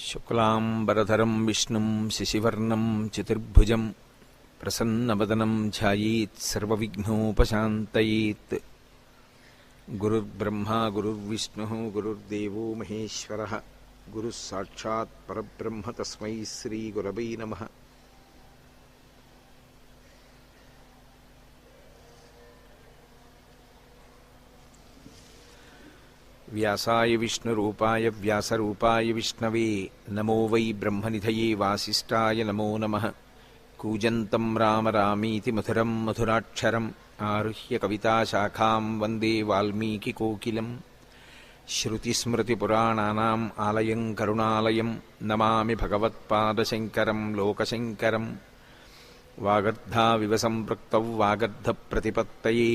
శుక్లాంబరధరం విష్ణుం శశివర్ణం చతుర్భుజం ప్రసన్నవదనం ధ్యాయేత్ సర్వవిఘ్నోపశాంతయేత్. గురుర్బ్రహ్మా గురుర్విష్ణుః గురుర్దేవో మహేశ్వరః గురుః సాక్షాత్ పరబ్రహ్మ తస్మై శ్రీ గురవై నమః. వ్యాసాయ విష్ణురూపాయ వ్యాసరూపాయ విష్ణవే నమో వై బ్రహ్మనిధయే వాసిష్ఠాయ నమో నమః. కూజంతం రామ రామీతి మధురం మధురాక్షరం ఆరుహ్య కవితాశాఖాం వందే వాల్మీకికోకిలం. శ్రుతిస్మృతిపురాణానాం ఆలయం కరుణాలయం నమామి భగవత్పాదశంకరం లోకశంకరం. వాగర్ధావివ సంపృక్తౌ వాగర్ధప్రతిపత్తయే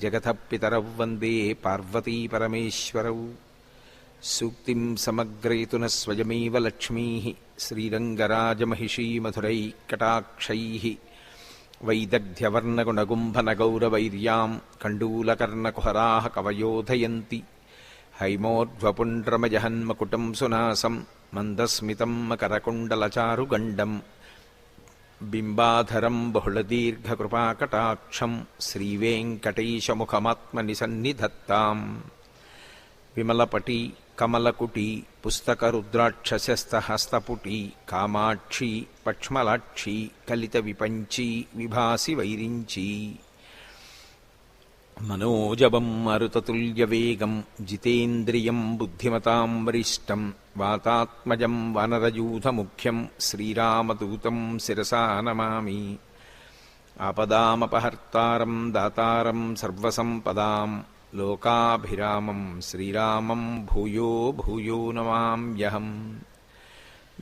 జగతః పితరౌ వందే పార్వతీపరమేశ్వరౌ. సూక్తిం సమగ్రయతున స్వయమేవ లక్ష్మీః శ్రీరంగరాజమహిషీ మధురైఃకటాక్షైః. వైదగ్ధ్యవర్ణగుణగుంభనగౌరవైర్యాం కండూలకర్ణకుహరాः కవయోధయంతి. హైమోర్ధ్వపుండ్రమజహన్మకుటం సునాసం మందస్మితం మకరకుండలచారుగండం. బింబాధరం బహుళదీర్ఘకృపాకటాక్షం శ్రీవేంకటేశముఖమాత్మనిసన్నిధత్తాం. విమలపటి కమలకుటి పుస్తకరుద్రాక్షస్యస్తహస్తపుటి కామాక్షి పక్ష్మలాక్షి కలిత విపంచి విభాసి వైరించి. మనోజవం మరుతతుల్యవేగం జితేంద్రియం బుద్ధిమతాం వరిష్టం. వాతాత్మజం వానరయూథముఖ్యం శ్రీరామదూతం శిరసా నమామి. ఆపదామపహర్తారం దాతారం సర్వసంపదాం లోకాభిరామం శ్రీరామం భూయో భూయో నమామ్యహం.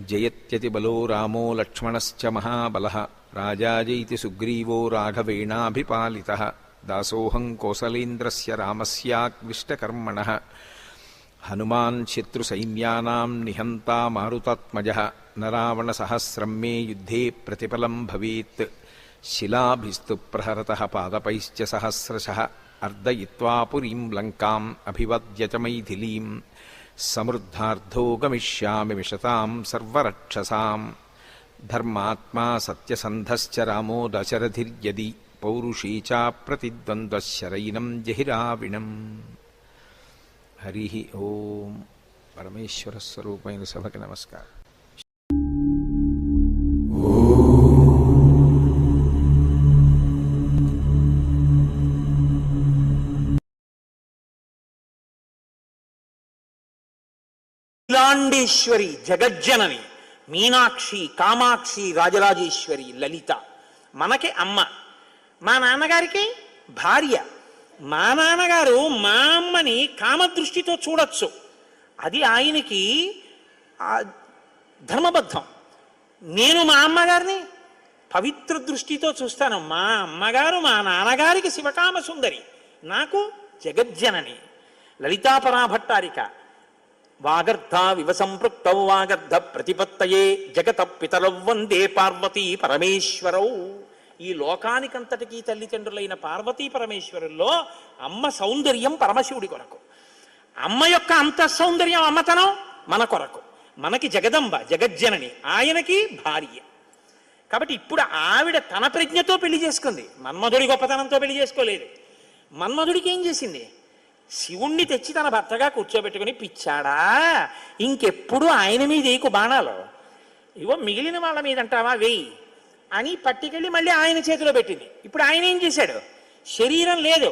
జయత్యతిబలో రామో లక్ష్మణశ్చ మహాబలః రాజాజైతి సుగ్రీవో రాఘవేణాభిపాలితః. దాసోహం కోసలేంద్రస్య రామస్యాక్లిష్టకర్మణః. హనుమాన్ శత్రుసైన్యానాం నిహంతా మారుతాత్మజః. నరావణసహస్రం మే యుద్ధే ప్రతిఫలం భవేత్. శిలాభిస్తు ప్రహరతః పాదపైశ్చ సహస్రశః. అర్దయిత్వా పురీం లంకాం అభివద్య చ మైథిలీం. సమృద్ధార్థో గమిష్యామి విశతాం సర్వరక్షసాం. ధర్మాత్మా సత్యసంధశ్చ రామో దశరథిర్యది. పౌరుషీ చ ప్రతిద్వంద్వశరైనం జహిరావిణం. హరి ఓం. పరమేశ్వర స్వరూపమైన సభకి నమస్కారం. నీలాండేశ్వరి జగజ్జనని మీనాక్షి కామాక్షి రాజరాజేశ్వరి లలిత మనకి అమ్మ, మా నాన్నగారికి భార్య. మా నాన్నగారు మా అమ్మని కామదృష్టితో చూడొచ్చు, అది ఆయనకి ధర్మబద్ధం. నేను మా అమ్మగారిని పవిత్ర దృష్టితో చూస్తాను. మా అమ్మగారు మా నాన్నగారికి శివకామ సుందరి, నాకు జగజ్జనని. లలితాపరాభట్టారిక. వాగర్ధావివ సంపృక్తౌ వాగర్ధ ప్రతిపత్తయే జగతః పితరౌ వందే పార్వతీ పరమేశ్వరౌ. ఈ లోకానికంతటికీ తల్లిదండ్రులైన పార్వతీ పరమేశ్వరుల్లో అమ్మ సౌందర్యం పరమశివుడి కొరకు, అమ్మ యొక్క అంత సౌందర్యం అమ్మతనం మన కొరకు. మనకి జగదంబ జగజ్జనని, ఆయనకి భార్య. కాబట్టి ఇప్పుడు ఆవిడ తన ప్రజ్ఞతో పెళ్లి చేసుకుంది, మన్మధుడి గొప్పతనంతో పెళ్లి చేసుకోలేదు. మన్మధుడికి ఏం చేసింది? శివుణ్ణి తెచ్చి తన భర్తగా కూర్చోబెట్టుకుని, పిచ్చాడా ఇంకెప్పుడు ఆయన మీద వేయకు బాణాలు, ఇవో మిగిలిన వాళ్ళ మీద అంటావా వేయి అని పట్టుకెళ్ళి మళ్ళీ ఆయన చేతిలో పెట్టింది. ఇప్పుడు ఆయన ఏం చేశాడు? శరీరం లేదు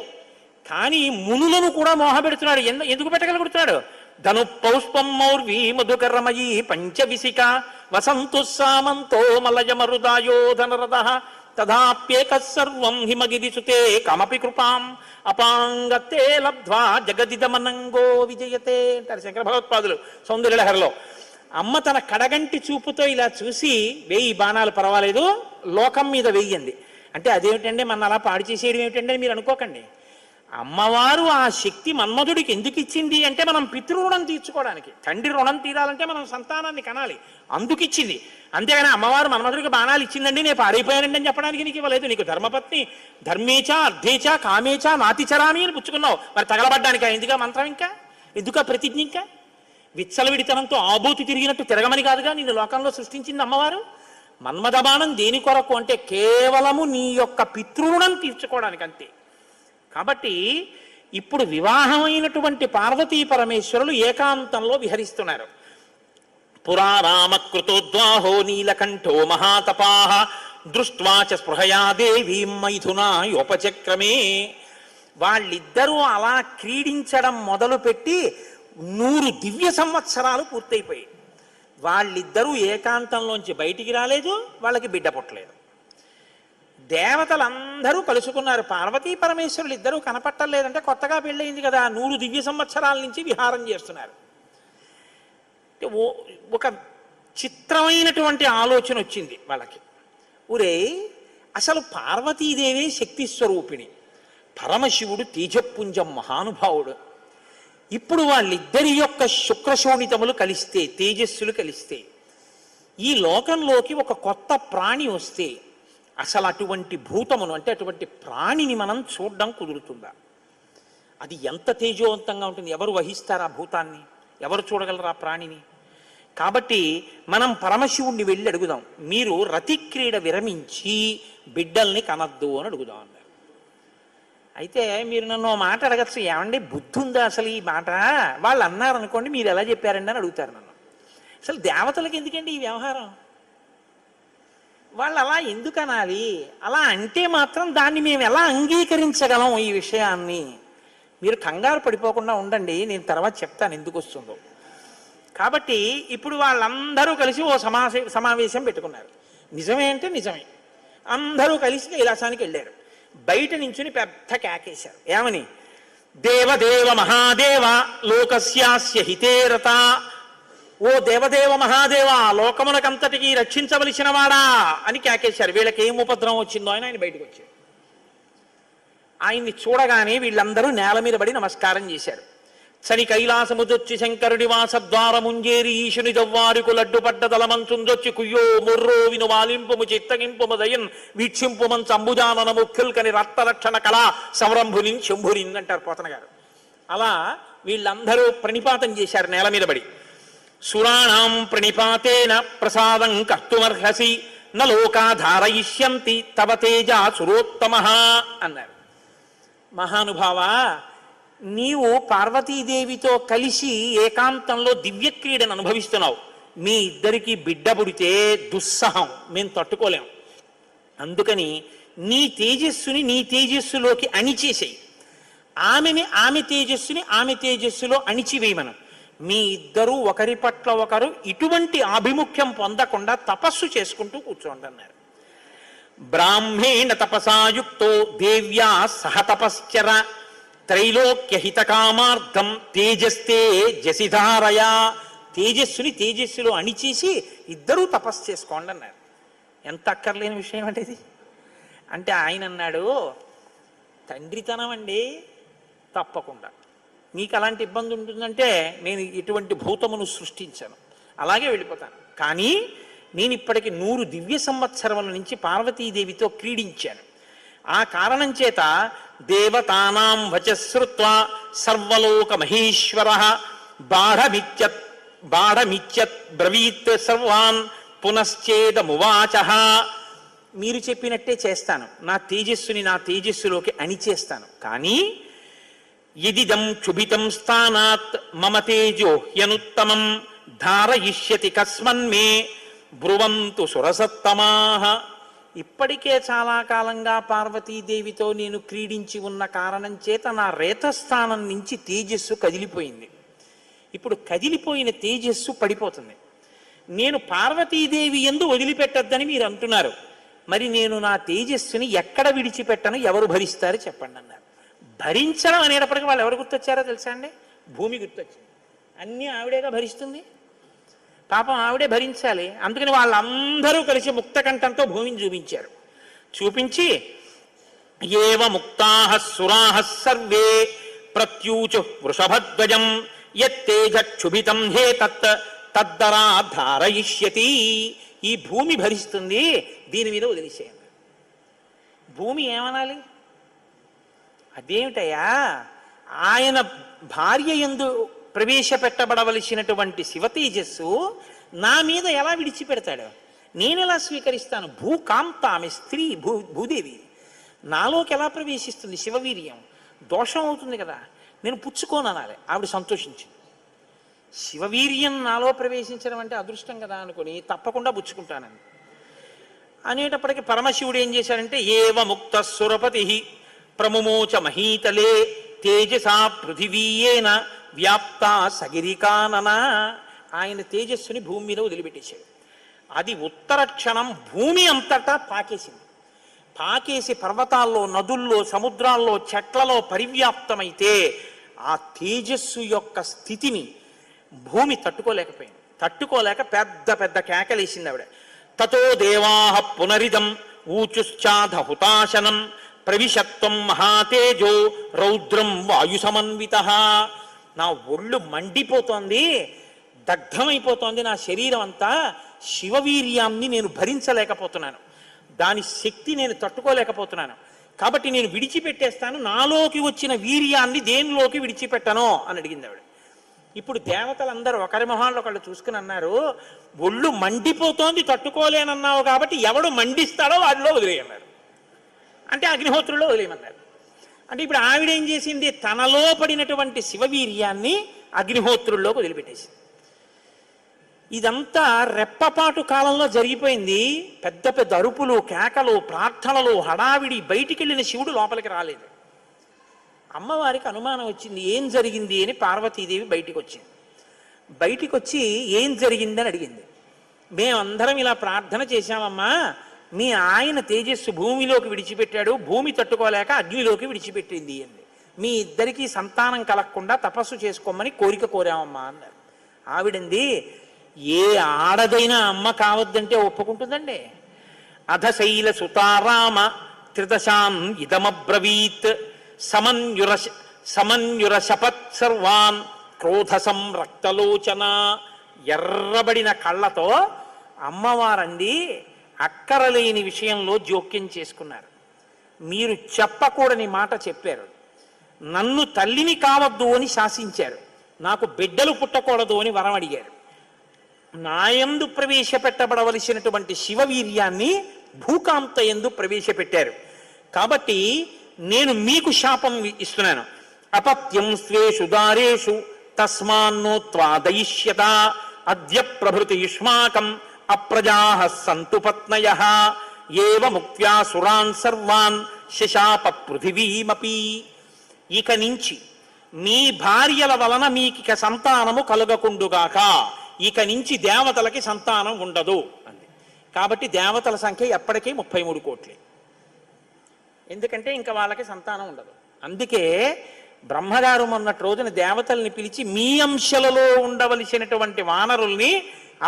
కానీ మునులను కూడా మోహపెడుతున్నాడు. ఎందుకు పెట్టగలుగుతున్నాడు? ధను పౌష్పం మౌర్వీ మధుకరమయీ పంచవిశిక వసంతు సామంతో మలయమరుదాయోధనరథ. తదాప్యేక సర్వం హిమగిరిసుతే కమపి కృపాం అపాంగతే లబ్ధ్వా జగదిదమనంగో విజయతే అంటారు శంకర భగవత్పాదులు సౌందర్యలహరిలో. అమ్మ తన కడగంటి చూపుతో ఇలా చూసి, వేయి బాణాలు పర్వాలేదు, లోకం మీద వెయ్యింది అంటే అదేమిటండి మన అలా పాడు చేసేయడం ఏమిటండి అని మీరు అనుకోకండి. అమ్మవారు ఆ శక్తి మన్మధుడికి ఎందుకు ఇచ్చింది అంటే మనం పితృరుణం తీర్చుకోవడానికి. తండ్రి రుణం తీరాలంటే మనం సంతానాన్ని కనాలి, అందుకిచ్చింది. అంతేగాని అమ్మవారు మన్మధుడికి బాణాలు ఇచ్చిందండి నేను పాడైపోయానండి అని చెప్పడానికి నీకు ఇవ్వలేదు. నీకు ధర్మపత్ని ధర్మేచ అర్ధేచ కామేచ నాతిచరామి అని పుచ్చుకున్నావు, మరి తగలబడ్డానికి ఎందుక మంత్రం, ఇంకా ఎందుక ప్రతిజ్ఞ, ఇంకా విచ్చలవిడితనంతో ఆబూతి తిరిగినట్టు తిరగమని కాదుగా నిన్ను లోకంలో సృష్టించింది అమ్మవారు. మన్మథబాణం దేని కొరకు అంటే కేవలము నీ యొక్క పితృణం తీర్చుకోవడానికి అంతే. కాబట్టి ఇప్పుడు వివాహమైనటువంటి పార్వతీ పరమేశ్వరులు ఏకాంతంలో విహరిస్తున్నారు. పురా రామకృతోద్వాహో నీలకంఠో మహాతపాః దృష్ట్వా చ స్పృహయా దేవీం మైథునాయోపచక్రమే. వాళ్ళిద్దరూ అలా క్రీడించడం మొదలుపెట్టి 100 దివ్య సంవత్సరాలు పూర్తయిపోయాయి. వాళ్ళిద్దరూ ఏకాంతంలోంచి బయటికి రాలేదు, వాళ్ళకి బిడ్డ పుట్టలేదు. దేవతలందరూ కలుసుకున్నారు. పార్వతీ పరమేశ్వరులు ఇద్దరూ కనపట్టలేదంటే కొత్తగా పెళ్ళయింది కదా, 100 దివ్య సంవత్సరాల నుంచి విహారం చేస్తున్నారు. ఒక చిత్రమైనటువంటి ఆలోచన వచ్చింది వాళ్ళకి. ఊరే అసలు పార్వతీదేవి శక్తి స్వరూపిణి, పరమశివుడు తేజపుంజం మహానుభావుడు. ఇప్పుడు వాళ్ళిద్దరి యొక్క శుక్రశోణితములు కలిస్తే, తేజస్సులు కలిస్తే, ఈ లోకంలోకి ఒక కొత్త ప్రాణి వస్తే అసలు అటువంటి భూతమును అంటే అటువంటి ప్రాణిని మనం చూడడం కుదురుతుందా? అది ఎంత తేజోవంతంగా ఉంటుంది? ఎవరు వహిస్తారు ఆ భూతాన్ని? ఎవరు చూడగలరు ఆ ప్రాణిని? కాబట్టి మనం పరమశివుణ్ణి వెళ్ళి అడుగుదాం, మీరు రతిక్రీడ విరమించి బిడ్డల్ని కనద్దు అని అడుగుదాం అన్నారు. అయితే మీరు నన్ను మాట అడగచ్చు, ఏమండి బుద్ధి ఉందా అసలు ఈ మాట? వాళ్ళు అన్నారనుకోండి, మీరు ఎలా చెప్పారండి అని అడుగుతారు నన్ను. అసలు దేవతలకు ఎందుకండి ఈ వ్యవహారం? వాళ్ళు అలా ఎందుకు అనాలి? అలా అంటే మాత్రం దాన్ని మేము ఎలా అంగీకరించగలం ఈ విషయాన్ని? మీరు కంగారు పడిపోకుండా ఉండండి, నేను తర్వాత చెప్తాను ఎందుకు వస్తుందో. కాబట్టి ఇప్పుడు వాళ్ళందరూ కలిసి ఓ సమావేశం పెట్టుకున్నారు. నిజమే అంటే నిజమే. అందరూ కలిసి కైలాసానికి వెళ్ళారు. బయట నించుని పెద్ద కేకేశారు. ఏమని? దేవదేవ మహాదేవ లోకస్యాస్య హితేరత. ఓ దేవదేవ మహాదేవ, లోకమునకంతటికి రక్షించవలసిన వాడా అని కేకేశారు. వీళ్ళకి ఏం ఉపద్రవం వచ్చిందో ఆయన బయటకు వచ్చారు. ఆయన్ని చూడగానే వీళ్ళందరూ నేల మీద పడి నమస్కారం చేశారు. చని కైలాసముదొచ్చి శంకరుడి వాసద్వారముంజేరి ఈశుని దవ్వారికు లడ్డుపడ్డ తలమంచుందొచ్చి కుయ్యో మొర్రో విను వాలింపుము చిత్తగింపుము దయన్ వీక్షింపుమం చంబుజానన ముఖ్యుల్కని రక్తరక్షణ కళా సంరంభునిన్ శంభునిన్ అంటారు పోతన గారు. అలా వీళ్ళందరూ ప్రణిపాతం చేశారు నేల మీద పడి. సురాణం ప్రణిపాతేన ప్రసాదం కర్తుమర్హసి నలోకాధారయిష్యంతి తవ తేజ సురోత్తమః అన్నారు. మహానుభావా, నీవు పార్వతీదేవితో కలిసి ఏకాంతంలో దివ్యక్రీడను అనుభవిస్తున్నావు. మీ ఇద్దరికి బిడ్డ పుడితే దుస్సహం, మేము తట్టుకోలేం. అందుకని నీ తేజస్సుని నీ తేజస్సులోకి అణిచేసేయి. ఆమె తేజస్సుని ఆమె తేజస్సులో అణిచివేయమను. మీ ఇద్దరూ ఒకరి పట్ల ఒకరు ఇటువంటి ఆభిముఖ్యం పొందకుండా తపస్సు చేసుకుంటూ కూర్చోండి అన్నారు. బ్రాహ్మేణ తపసాయుక్తో దేవ్యా సహ తపశ్చర త్రైలోక్యహిత కామార్థం తేజస్తే జసిధారయా. తేజస్సుని తేజస్సులో అణిచేసి ఇద్దరూ తపస్సు చేసుకోండి అన్నారు. ఎంత అక్కర్లేని విషయం అంటే ఇది. అంటే ఆయన అన్నాడు, తండ్రితనం అండి, తప్పకుండా నీకు అలాంటి ఇబ్బంది ఉంటుందంటే నేను ఇటువంటి భూతమును సృష్టించాను, అలాగే వెళ్ళిపోతాను. కానీ నేను ఇప్పటికి 100 దివ్య సంవత్సరముల నుంచి పార్వతీదేవితో క్రీడించాను. ఆ కారణం చేత దేవతానాం వచశ్రుత్వా సర్వలోక మహేశ్వర బాఢమిత్యత్ బ్రవీత్ సర్వాన్ పునశ్చేదమువాచ. మీరు చెప్పినట్టే చేస్తాను, నా తేజస్సుని నా తేజస్సులోకి అణిచేస్తాను. కానీ యదిదం క్షుభితం స్థానాత్ మమ తేజో హ్యనుత్తమం ధారయిష్యతి కస్మన్మే బ్రువంతు సురసత్తమాః. ఇప్పటికే చాలా కాలంగా పార్వతీదేవితో నేను క్రీడించి ఉన్న కారణం చేత నా రేతస్థానం నుంచి తేజస్సు కదిలిపోయింది. ఇప్పుడు కదిలిపోయిన తేజస్సు పడిపోతుంది. నేను పార్వతీదేవి యందు వదిలిపెట్టద్దని మీరు అంటున్నారు. మరి నేను నా తేజస్సుని ఎక్కడ విడిచిపెట్టను, ఎవరు భరిస్తారు చెప్పండి అన్నారు. భరించడం అనేటప్పటికీ వాళ్ళు ఎవరు గుర్తొచ్చారో తెలుసా అండి? భూమి గుర్తొచ్చింది. అన్నీ ఆవిడేగా భరిస్తుంది, పాపం ఆవిడే భరించాలి. అందుకని వాళ్ళందరూ కలిసి ముక్తకంఠంతో భూమిని చూపించారు. చూపించి ఏవ ముక్తాః సురాః సర్వే ప్రత్యూచు వృషభధ్వజం యత్తేజక్షుభితం హేతత్ తద్దరా ధారయిష్యతి. ఈ భూమి భరిస్తుంది, దీని మీద వదిలేసేయండి. భూమి ఏమనాలి? అదేమిటయ్యా, ఆయన భార్య యందు ప్రవేశపెట్టబడవలసినటువంటి శివ తేజస్సు నా మీద ఎలా విడిచిపెడతాడు? నేను ఎలా స్వీకరిస్తాను? భూకాంత, ఆమె స్త్రీ, భూదేవి, నాలోకి ఎలా ప్రవేశిస్తుంది శివవీర్యం? దోషం అవుతుంది కదా, నేను పుచ్చుకోను అనాలి. ఆవిడ సంతోషించింది. శివవీర్యం నాలో ప్రవేశించడం అంటే అదృష్టం కదా అనుకుని తప్పకుండా పుచ్చుకుంటానని అనేటప్పటికీ పరమశివుడు ఏం చేశాడంటే, ఏవ ముక్త సురపతి ప్రముమోచ మహీతలే తేజసా పృథివీయేన వ్యాప్త సగిరికానన. ఆయన తేజస్సుని భూమి మీద వదిలిపెట్టేశాడు. అది ఉత్తర క్షణం భూమి అంతటా పాకేసింది. పాకేసి పర్వతాల్లో, నదుల్లో, సముద్రాల్లో, చెట్లలో పరివ్యాప్తమైతే ఆ తేజస్సు యొక్క స్థితిని భూమి తట్టుకోలేకపోయింది. తట్టుకోలేక పెద్ద పెద్ద కేకలేసింది ఆవిడ. తతో దేవాహ పునరిదం ఊచుశ్చాధ హుతాశనం ప్రవిశత్వం మహాతేజో రౌద్రం వాయు సమన్విత. నా ఒళ్ళు మండిపోతోంది, దగ్ధమైపోతోంది నా శరీరం అంతా. శివవీర్యాన్ని నేను భరించలేకపోతున్నాను, దాని శక్తి నేను తట్టుకోలేకపోతున్నాను. కాబట్టి నేను విడిచిపెట్టేస్తాను. నాలోకి వచ్చిన వీర్యాన్ని దేనిలోకి విడిచిపెట్టను అని అడిగింది ఆవిడ. ఇప్పుడు దేవతలందరూ ఒకరి మొహాల్లో ఒకళ్ళు చూసుకుని అన్నారు, ఒళ్ళు మండిపోతోంది తట్టుకోలేనన్నావు కాబట్టి ఎవడు మండిస్తాడో వాడిలో వదిలేయన్నారు. అంటే అగ్నిహోత్రుల్లో వదిలేయమన్నారు. అంటే ఇప్పుడు ఆవిడ ఏం చేసింది? తనలో పడినటువంటి శివవీర్యాన్ని అగ్నిహోత్రుల్లోకి వదిలిపెట్టేసింది. ఇదంతా రెప్పపాటు కాలంలో జరిగిపోయింది. పెద్ద పెద్ద అరుపులు, కేకలు, ప్రార్థనలు, హడావిడి. బయటికి వెళ్ళిన శివుడు లోపలికి రాలేదు. అమ్మవారికి అనుమానం వచ్చింది, ఏం జరిగింది అని. పార్వతీదేవి బయటికి వచ్చింది. బయటికి వచ్చి ఏం జరిగిందని అడిగింది. మేమందరం ఇలా ప్రార్థన చేశామమ్మా, మీ ఆయన తేజస్సు భూమిలోకి విడిచిపెట్టాడు, భూమి తట్టుకోలేక అగ్నిలోకి విడిచిపెట్టింది అంది. మీ ఇద్దరికీ సంతానం కలగకుండా తపస్సు చేసుకోమని కోరిక కోరామమ్మా అన్నారు. ఆవిడంది, ఏ ఆడదైనా అమ్మ కావద్దంటే ఒప్పుకుంటుందండి. అధశైల సుతారామ త్రిదశాన్ ఇదమబ్రవీత్ సమన్యుర శపత్ సర్వాన్ క్రోధ సంరక్తలోచన. ఎర్రబడిన కళ్ళతో అమ్మవారండి అక్కరలేని విషయంలో జోక్యం చేసుకున్నారు. మీరు చెప్పకూడని మాట చెప్పారు. నన్ను తల్లిని కావద్దు అని శాసించారు. నాకు బిడ్డలు పుట్టకూడదు అని వరం అడిగారు. నాయందు ప్రవేశపెట్టబడవలసినటువంటి శివవీర్యాన్ని భూకాంత యందు ప్రవేశపెట్టారు. కాబట్టి నేను మీకు శాపం ఇస్తున్నాను. అపత్యం స్వేషు దారేషు తస్మాన్నో త్వాదయిష్యత అద్య ప్రభృతి యుష్మాకం అప్రజాః సంతు పత్నయః ఏవ ముక్త్యా సురాన్ సర్వాన్ శశాప పృథివీమపి. ఇక నుంచి మీ భార్యల వలన మీకిక సంతానము కలుగకుండుగాక. ఇక నుంచి దేవతలకి సంతానం ఉండదు అంది. కాబట్టి దేవతల సంఖ్య ఎప్పటికీ 33 కోట్లే. ఎందుకంటే ఇంకా వాళ్ళకి సంతానం ఉండదు. అందుకే బ్రహ్మగారు మొన్నటి రోజున దేవతల్ని పిలిచి, మీ అంశలలో ఉండవలసినటువంటి వానరుల్ని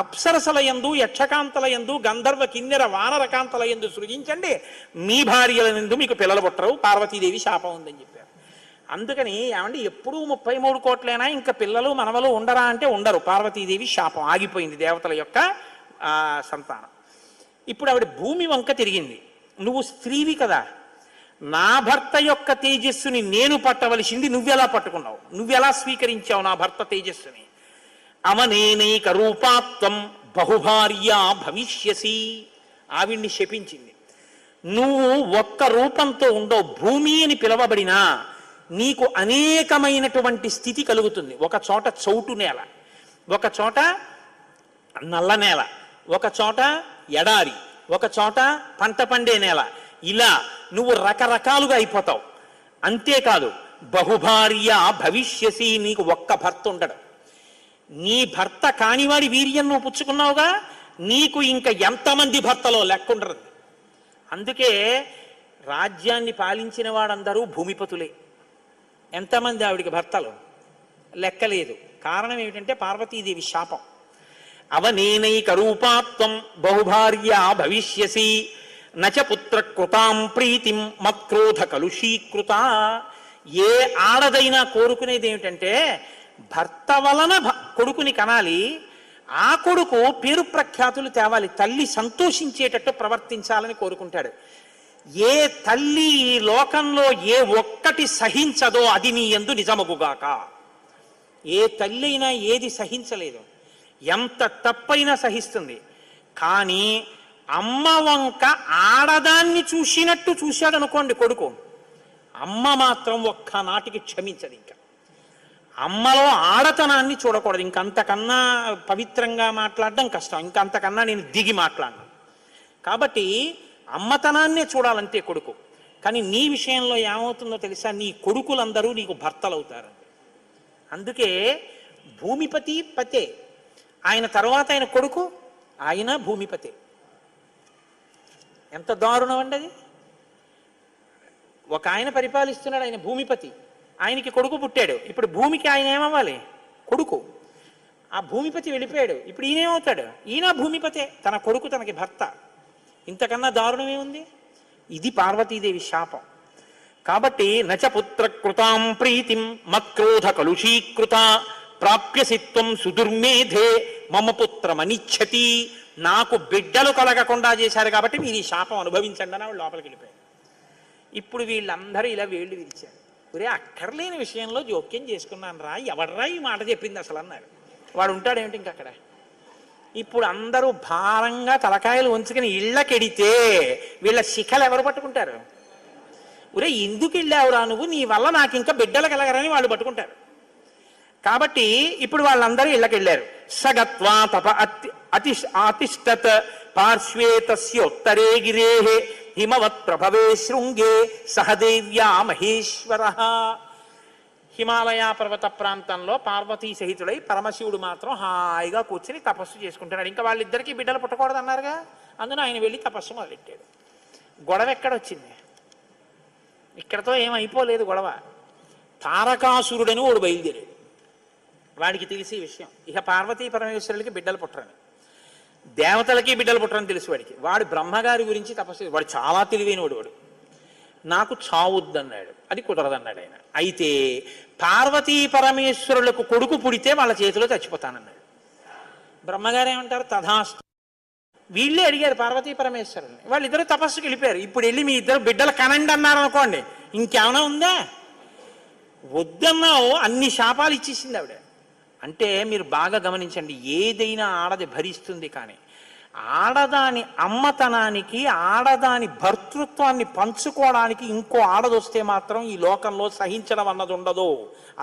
అప్సరసల యందు, యక్షకాంతల యందు, గంధర్వ కిన్నెర వానరకాంతల యందు సృజించండి. మీ భార్యల యందు మీకు పిల్లలు పుట్టరు, పార్వతీదేవి శాపం ఉందని చెప్పారు. అందుకని ఏమంటే ఎప్పుడూ 33 కోట్లైనా ఇంకా పిల్లలు మనవలు ఉండరా అంటే ఉండరు. పార్వతీదేవి శాపం ఆగిపోయింది దేవతల యొక్క సంతానం. ఇప్పుడు ఆవిడ భూమి వంక తిరిగింది. నువ్వు స్త్రీవి కదా, నా భర్త యొక్క తేజస్సుని నేను పట్టవలసింది నువ్వెలా పట్టుకున్నావు? నువ్వెలా స్వీకరించావు నా భర్త తేజస్సుని? అవనేనైక రూపాత్వం బహుభార్యా భవిష్యసి. ఆవిడ్ని శపించింది. నువ్వు ఒక్క రూపంతో ఉండవు. భూమి అని పిలవబడినా నీకు అనేకమైనటువంటి స్థితి కలుగుతుంది. ఒక చోట చౌటు నేల, ఒక చోట నల్ల నేల, ఒక చోట ఎడారి, ఒక చోట పంట పండే నేల. ఇలా నువ్వు రకరకాలుగా అయిపోతావు. అంతేకాదు బహుభార్య భవిష్యసి. నీకు ఒక్క భర్త ఉండడు. నీ భర్త కానివాడి వీర్యం నువ్వు పుచ్చుకున్నావుగా, నీకు ఇంకా ఎంతమంది భర్తలో లెక్కుండరు. అందుకే రాజ్యాన్ని పాలించిన వాడందరూ భూమిపతులే. ఎంతమంది ఆవిడికి భర్తలు లెక్కలేదు. కారణం ఏమిటంటే పార్వతీదేవి శాపం. అవనేనైక రూపాత్వం బహుభార్యా భవిష్యసి నచ పుత్ర కృతాం ప్రీతిం మత్క్రోధ కలుషీకృత. ఏ ఆడదైనా కోరుకునేది ఏమిటంటే భర్త వలన కొడుకుని కనాలి, ఆ కొడుకు పేరు ప్రఖ్యాతులు తేవాలి, తల్లి సంతోషించేటట్టు ప్రవర్తించాలని కోరుకుంటాడు. ఏ తల్లి ఈ లోకంలో ఏ ఒక్కటి సహించదో అది నీ యందు నిజమగుగాక. ఏ తల్లి అయినా ఏది సహించలేదు, ఎంత తప్పైనా సహిస్తుంది. కానీ అమ్మ వంక ఆడదాన్ని చూసినట్టు చూశాడు అనుకోండి కొడుకు, అమ్మ మాత్రం ఒక్కనాటికి క్షమించదు. ఇంకా అమ్మలో ఆడతనాన్ని చూడకూడదు. ఇంకంతకన్నా పవిత్రంగా మాట్లాడడం కష్టం, ఇంకంతకన్నా నేను దిగి మాట్లాడను. కాబట్టి అమ్మతనాన్నే చూడాలంతే కొడుకు. కానీ నీ విషయంలో ఏమవుతుందో తెలుసా, నీ కొడుకులందరూ నీకు భర్తలు అవుతారు. అందుకే భూమిపతి పతే, ఆయన తర్వాత ఆయన కొడుకు, ఆయన భూమిపతే. ఎంత దారుణం అండి అది. ఒక ఆయన పరిపాలిస్తున్నాడు, ఆయన భూమిపతి, ఆయనకి కొడుకు పుట్టాడు. ఇప్పుడు భూమికి ఆయన ఏమవ్వాలి? కొడుకు. ఆ భూమిపతి వెళ్ళిపోయాడు, ఇప్పుడు ఈయనేమవుతాడు? ఈయన భూమిపతే, తన కొడుకు తనకి భర్త. ఇంతకన్నా దారుణమే ఉంది? ఇది పార్వతీదేవి శాపం. కాబట్టి నచ పుత్ర కృతాం ప్రీతిం మత్క్రోధ కలుషీకృత ప్రాప్యసిత్వం సుదుర్మేధే మమ పుత్రమనిచ్చతి. నాకు బిడ్డలు కలగకుండా చేశారు కాబట్టి మీరు ఈ శాపం అనుభవించండి అని ఆవిడ లోపలికి వెళ్ళిపోయారు. ఇప్పుడు వీళ్ళందరూ ఇలా వేళ్ళు విరిచారు. ఒరే, అక్కర్లేని విషయంలో జోక్యం చేసుకున్నాను రా, ఎవడరా ఈ మాట చెప్పింది అసలు అన్నారు. వాడు ఉంటాడేమిటి ఇంక అక్కడ. ఇప్పుడు అందరూ భారంగా తలకాయలు ఉంచుకుని ఇళ్ళకెడితే వీళ్ళ శిఖలు ఎవరు పట్టుకుంటారు? ఒరే, ఎందుకు వెళ్ళావురా నువ్వు, నీ వల్ల నాకు ఇంకా బిడ్డలు కలగరని వాళ్ళు పట్టుకుంటారు. కాబట్టి ఇప్పుడు వాళ్ళందరూ ఇళ్ళకెళ్ళారు. సగత్వా తప అతిష్టత్ పార్శ్వే తస్యోత్తరే గిరే హిమవత్ ప్రభవే శృంగే సహదేవ్యా మహేశ్వర. హిమాలయ పర్వత ప్రాంతంలో పార్వతీ సహితుడై పరమశివుడు మాత్రం హాయిగా కూర్చుని తపస్సు చేసుకుంటున్నాడు. ఇంకా వాళ్ళిద్దరికీ బిడ్డలు పుట్టకూడదు అన్నారుగా, అందున ఆయన వెళ్ళి తపస్సు మొదలెట్టాడు. గొడవ ఎక్కడొచ్చింది? ఇక్కడతో ఏమైపోలేదు గొడవ. తారకాసురుడని వాడు బయలుదేరాడు. వాడికి తెలిసే విషయం, ఇక పార్వతీ పరమేశ్వరులకి బిడ్డలు పుట్టరని, దేవతలకి బిడ్డలు పుట్టరని తెలుసు వాడికి. వాడు బ్రహ్మగారి గురించి తపస్సు, వాడు చాలా తెలివైనవాడు. వాడు నాకు చావుద్దన్నాడు, అది కుదరదన్నాడు ఆయన. అయితే పార్వతీ పరమేశ్వరులకు కొడుకు పుడితే వాళ్ళ చేతిలో చచ్చిపోతానన్నాడు. బ్రహ్మగారు ఏమంటారు? తథాస్తు. వీళ్ళే అడిగారు పార్వతీ పరమేశ్వరుల్ని, వాళ్ళిద్దరూ తపస్సుకి వెళ్ళిపోయారు. ఇప్పుడు వెళ్ళి మీ ఇద్దరు బిడ్డలు కనండి అన్నారు అనుకోండి, ఇంకేమైనా ఉందా? వద్దన్నావు, అన్ని శాపాలు ఇచ్చేసింది ఆవిడ. అంటే మీరు బాగా గమనించండి, ఏదైనా ఆడది భరిస్తుంది, కానీ ఆడదాని అమ్మతనానికి, ఆడదాని భర్తృత్వాన్ని పంచుకోవడానికి ఇంకో ఆడదొస్తే మాత్రం ఈ లోకంలో సహించడం అన్నది ఉండదు.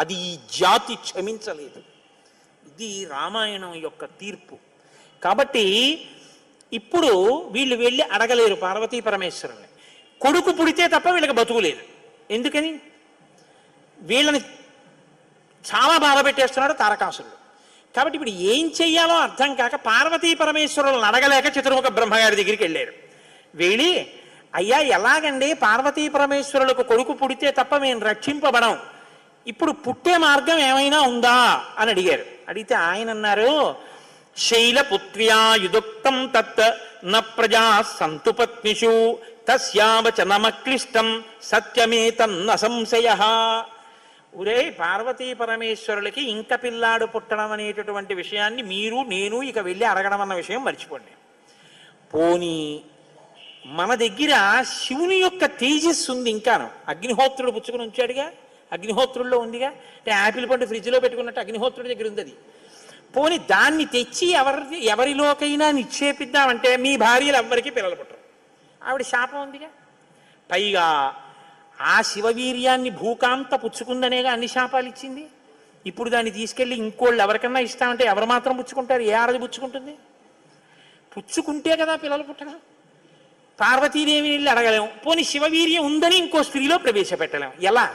అది ఈ జాతి క్షమించలేదు. ఇది రామాయణం యొక్క తీర్పు. కాబట్టి ఇప్పుడు వీళ్ళు వెళ్ళి అడగలేరు పార్వతీ పరమేశ్వరుని. కొడుకు పుడితే తప్ప వీళ్ళకి బతుకులేదు. ఎందుకని? వీళ్ళని చాలా బాధ పెట్టేస్తున్నాడు తారకాసురుడు. కాబట్టి ఇప్పుడు ఏం చెయ్యాలో అర్థం కాక పార్వతీ పరమేశ్వరులను అడగలేక చతుర్ముఖ బ్రహ్మగారి దగ్గరికి వెళ్ళారు. వెళ్ళి, అయ్యా ఎలాగండి, పార్వతీ పరమేశ్వరులకు కొడుకు పుడితే తప్ప మేము రక్షింపబడం, ఇప్పుడు పుట్టే మార్గం ఏమైనా ఉందా అని అడిగారు. అడిగితే ఆయన అన్నారు, శైలపుత్ర్యా యుదుక్తం తత్ న ప్రజా సంతు పత్నిషు తస్యావచనమక్లిష్టం సత్యమేతన్న సంశయః. ఒరే, పార్వతీ పరమేశ్వరులకి ఇంక పిల్లాడు పుట్టడం అనేటటువంటి విషయాన్ని మీరు నేను ఇక వెళ్ళి అడగడం అన్న విషయం మర్చిపోండి. పోనీ మన దగ్గర శివుని యొక్క తేజస్సు ఉంది ఇంకాను. అగ్నిహోత్రుడు పుచ్చుకుని ఉంచాడుగా, అగ్నిహోత్రుల్లో ఉందిగా. అంటే యాపిల్ పండు ఫ్రిడ్జ్లో పెట్టుకున్నట్టు అగ్నిహోత్రుడి దగ్గర ఉంది అది. పోనీ దాన్ని తెచ్చి ఎవరిలోకైనా నిక్షేపిద్దామంటే మీ భార్యలు ఎవ్వరికీ పిల్లలు పుట్టరు. ఆవిడ శాపం ఉందిగా. పైగా ఆ శివవీర్యాన్ని భూకాంత పుచ్చుకుందనేగా అన్ని శాపాలు ఇచ్చింది. ఇప్పుడు దాన్ని తీసుకెళ్ళి ఇంకోళ్ళు ఎవరికన్నా ఇస్తామంటే ఎవరు మాత్రం పుచ్చుకుంటారు? ఏ ఆడది పుచ్చుకుంటుంది? పుచ్చుకుంటే కదా పిల్లలు పుట్టడం. పార్వతీదేవిని వెళ్ళి అడగలేము, పోనీ శివవీర్యం ఉందని ఇంకో స్త్రీలో ప్రవేశపెట్టలేము. ఎలా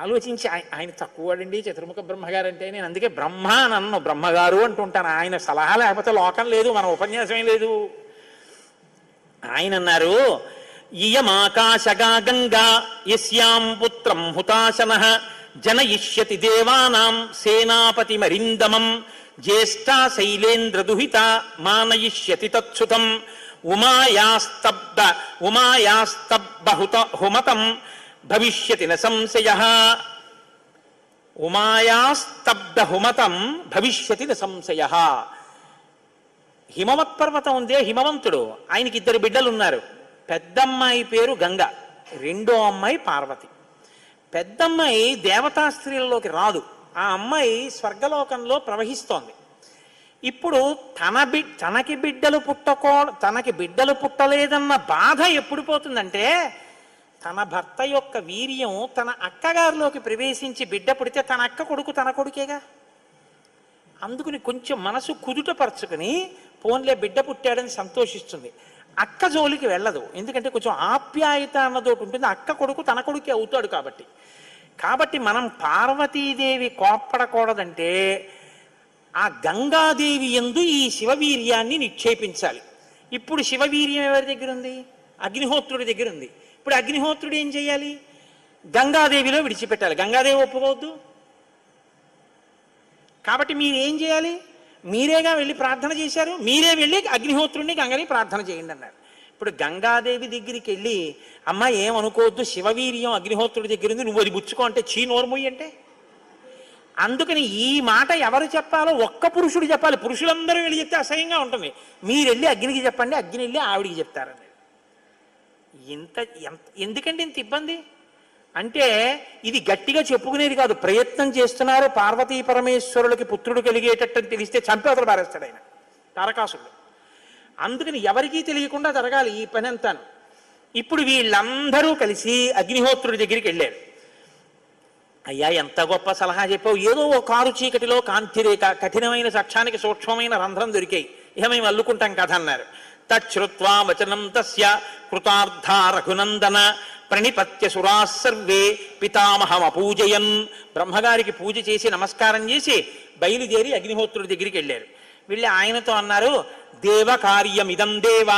ఆలోచించి, ఆయన తక్కువడండి చతుర్ముఖ బ్రహ్మగారు అంటే. నేను అందుకే బ్రహ్మ నన్ను బ్రహ్మగారు అంటుంటాను. ఆయన సలహా లేకపోతే లోకం లేదు, మన ఉపన్యాసం లేదు. ఆయన అన్నారు, ఇయమాకాశగా గంగా యస్యాం పుత్రం హుతాశనః జనయిష్యతి దేవానాం సేనాపతి మరిందమం జ్యేష్ఠా శైలేంద్రదుహిత మానయిష్యతి తత్సుతం ఉమాయాస్తబ్హుమతం భవిష్యతి న సంశయః. ఉమాయాస్తబ్దహుమతం భవిష్యతి న సంశయః. హిమవత్ పర్వతం ఉందే, హిమవంతుడు, ఆయనకి ఇద్దరు బిడ్డలు ఉన్నారు. పెద్దమ్మాయి పేరు గంగ, రెండో అమ్మాయి పార్వతి. పెద్దమ్మాయి దేవతా స్త్రీలలోకి రాదు, ఆ అమ్మాయి స్వర్గలోకంలో ప్రవహిస్తోంది. ఇప్పుడు తనకి బిడ్డలు పుట్టలేదన్న బాధ ఎప్పుడు పోతుందంటే, తన భర్త యొక్క వీర్యం తన అక్కగారిలోకి ప్రవేశించి బిడ్డ పుడితే తన అక్క కొడుకు తన కొడుకేగా. అందుకుని కొంచెం మనసు కుదుటపరుచుకుని పోన్లే బిడ్డ పుట్టాడని సంతోషిస్తుంది. అక్క జోలికి వెళ్ళదు, ఎందుకంటే కొంచెం ఆప్యాయత అన్నదోటి ఉంటుంది. అక్క కొడుకు తన కొడుకే అవుతాడు కాబట్టి. కాబట్టి మనం పార్వతీదేవి కోప్పడకూడదంటే ఆ గంగాదేవి యందు ఈ శివవీర్యాన్ని నిక్షేపించాలి. ఇప్పుడు శివవీర్యం ఎవరి దగ్గర ఉంది? అగ్నిహోత్రుడి దగ్గర ఉంది. ఇప్పుడు అగ్నిహోత్రుడు ఏం చేయాలి? గంగాదేవిలో విడిచిపెట్టాలి. గంగాదేవి ఒప్పుకోవద్దు. కాబట్టి మీరేం చేయాలి? మీరేగా వెళ్ళి ప్రార్థన చేశారు, మీరే వెళ్ళి అగ్నిహోత్రుడిని గంగని ప్రార్థన చేయండి అన్నారు. ఇప్పుడు గంగాదేవి దగ్గరికి వెళ్ళి అమ్మ ఏమనుకోవద్దు, శివవీర్యం అగ్నిహోత్రుడి దగ్గర ఉంది, నువ్వు అది బుచ్చుకో అంటే చీ నోర్మొయ్యి అంటే. అందుకని ఈ మాట ఎవరు చెప్పాలో ఒక్క పురుషుడు చెప్పాలి. పురుషులందరూ వెళ్ళి చెప్తే అసహ్యంగా ఉంటుంది. మీరు వెళ్ళి అగ్నికి చెప్పండి, అగ్ని వెళ్ళి ఆవిడికి చెప్తారని. ఎందుకంటే ఇంత ఇబ్బంది అంటే ఇది గట్టిగా చెప్పుకునేది కాదు, ప్రయత్నం చేస్తున్నారు. పార్వతీ పరమేశ్వరులకి పుత్రుడు కలిగేటట్టు తెలిస్తే చంపేతలు పారేస్తాడు ఆయన తారకాసుడు. అందుకని ఎవరికీ తెలియకుండా జరగాలి ఈ పని అంతాను. ఇప్పుడు వీళ్ళందరూ కలిసి అగ్నిహోత్రుడి దగ్గరికి వెళ్ళారు. అయ్యా ఎంత గొప్ప సలహా చెప్పావు, ఏదో ఓ కారు చీకటిలో కాంతిరేఖ కఠినమైన సాక్ష్యానికి సూక్ష్మమైన రంధ్రం దొరికాయి, ఇక మేము అల్లుకుంటాం కథ అన్నారు. తచ్చుత్వా వచనం తస్య కృతార్థ రఘునందన ప్రణిపత్య సురా సర్వే పితామహం అపూజయన్. బ్రహ్మగారికి పూజ చేసి నమస్కారం చేసి బయలుదేరి అగ్నిహోత్రుడి దగ్గరికి వెళ్ళారు. వెళ్ళి ఆయనతో అన్నారు, దేవ కార్యమిదం దేవ.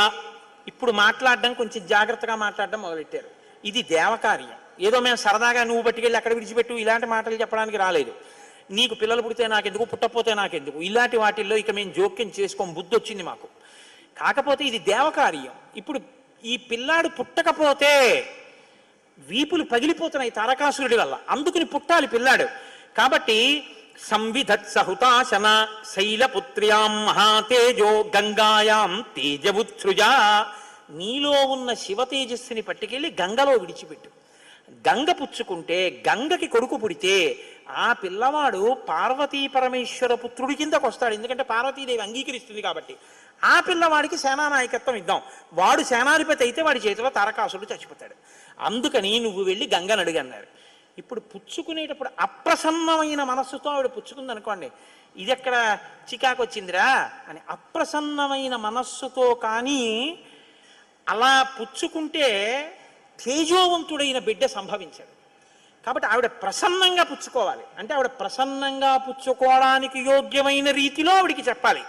ఇప్పుడు మాట్లాడడం కొంచెం జాగ్రత్తగా మాట్లాడడం మొదలెట్టారు. ఇది దేవకార్యం, ఏదో మేము సరదాగా నువ్వు పట్టుకెళ్ళి అక్కడ విడిచిపెట్టు ఇలాంటి మాటలు చెప్పడానికి రాలేదు. నీకు పిల్లలు పుడితే నాకెందుకు, పుట్టకపోతే నాకెందుకు, ఇలాంటి వాటిల్లో ఇక మేము జోక్యం చేసుకోం, బుద్ధి వచ్చింది మాకు. కాకపోతే ఇది దేవకార్యం. ఇప్పుడు ఈ పిల్లాడు పుట్టకపోతే వీపులు పగిలిపోతున్నాయి తారకాసురుడి వల్ల, అందుకుని పుట్టాలి పిల్లాడు. కాబట్టి సంవిధత్సహుతాశన శైలపుత్ర్యాం మహాతేజో గంగాయాం తేజవుత్సృజ. నీలో ఉన్న శివ తేజస్సుని పట్టుకెళ్ళి గంగలో విడిచిపెట్టు. గంగ పుచ్చుకుంటే గంగకి కొడుకు పుడితే ఆ పిల్లవాడు పార్వతీ పరమేశ్వర పుత్రుడి కిందకు వస్తాడు, ఎందుకంటే పార్వతీదేవి అంగీకరిస్తుంది కాబట్టి. ఆ పిల్లవాడికి సేనానాయకత్వం ఇద్దాం, వాడు సేనాధిపతి అయితే వాడి చేతిలో తారకాసురుడు చచ్చిపోతాడు. అందుకని నువ్వు వెళ్ళి గంగను అడిగన్నారు. ఇప్పుడు పుచ్చుకునేటప్పుడు అప్రసన్నమైన మనస్సుతో ఆవిడ పుచ్చుకుంది అనుకోండి, ఇది ఎక్కడ చికాకు వచ్చిందిరా అని. అప్రసన్నమైన మనస్సుతో కానీ అలా పుచ్చుకుంటే తేజోవంతుడైన బిడ్డ సంభవించాడు. కాబట్టి ఆవిడ ప్రసన్నంగా పుచ్చుకోవాలి. అంటే ఆవిడ ప్రసన్నంగా పుచ్చుకోవడానికి యోగ్యమైన రీతిలో ఆవిడికి చెప్పాలి.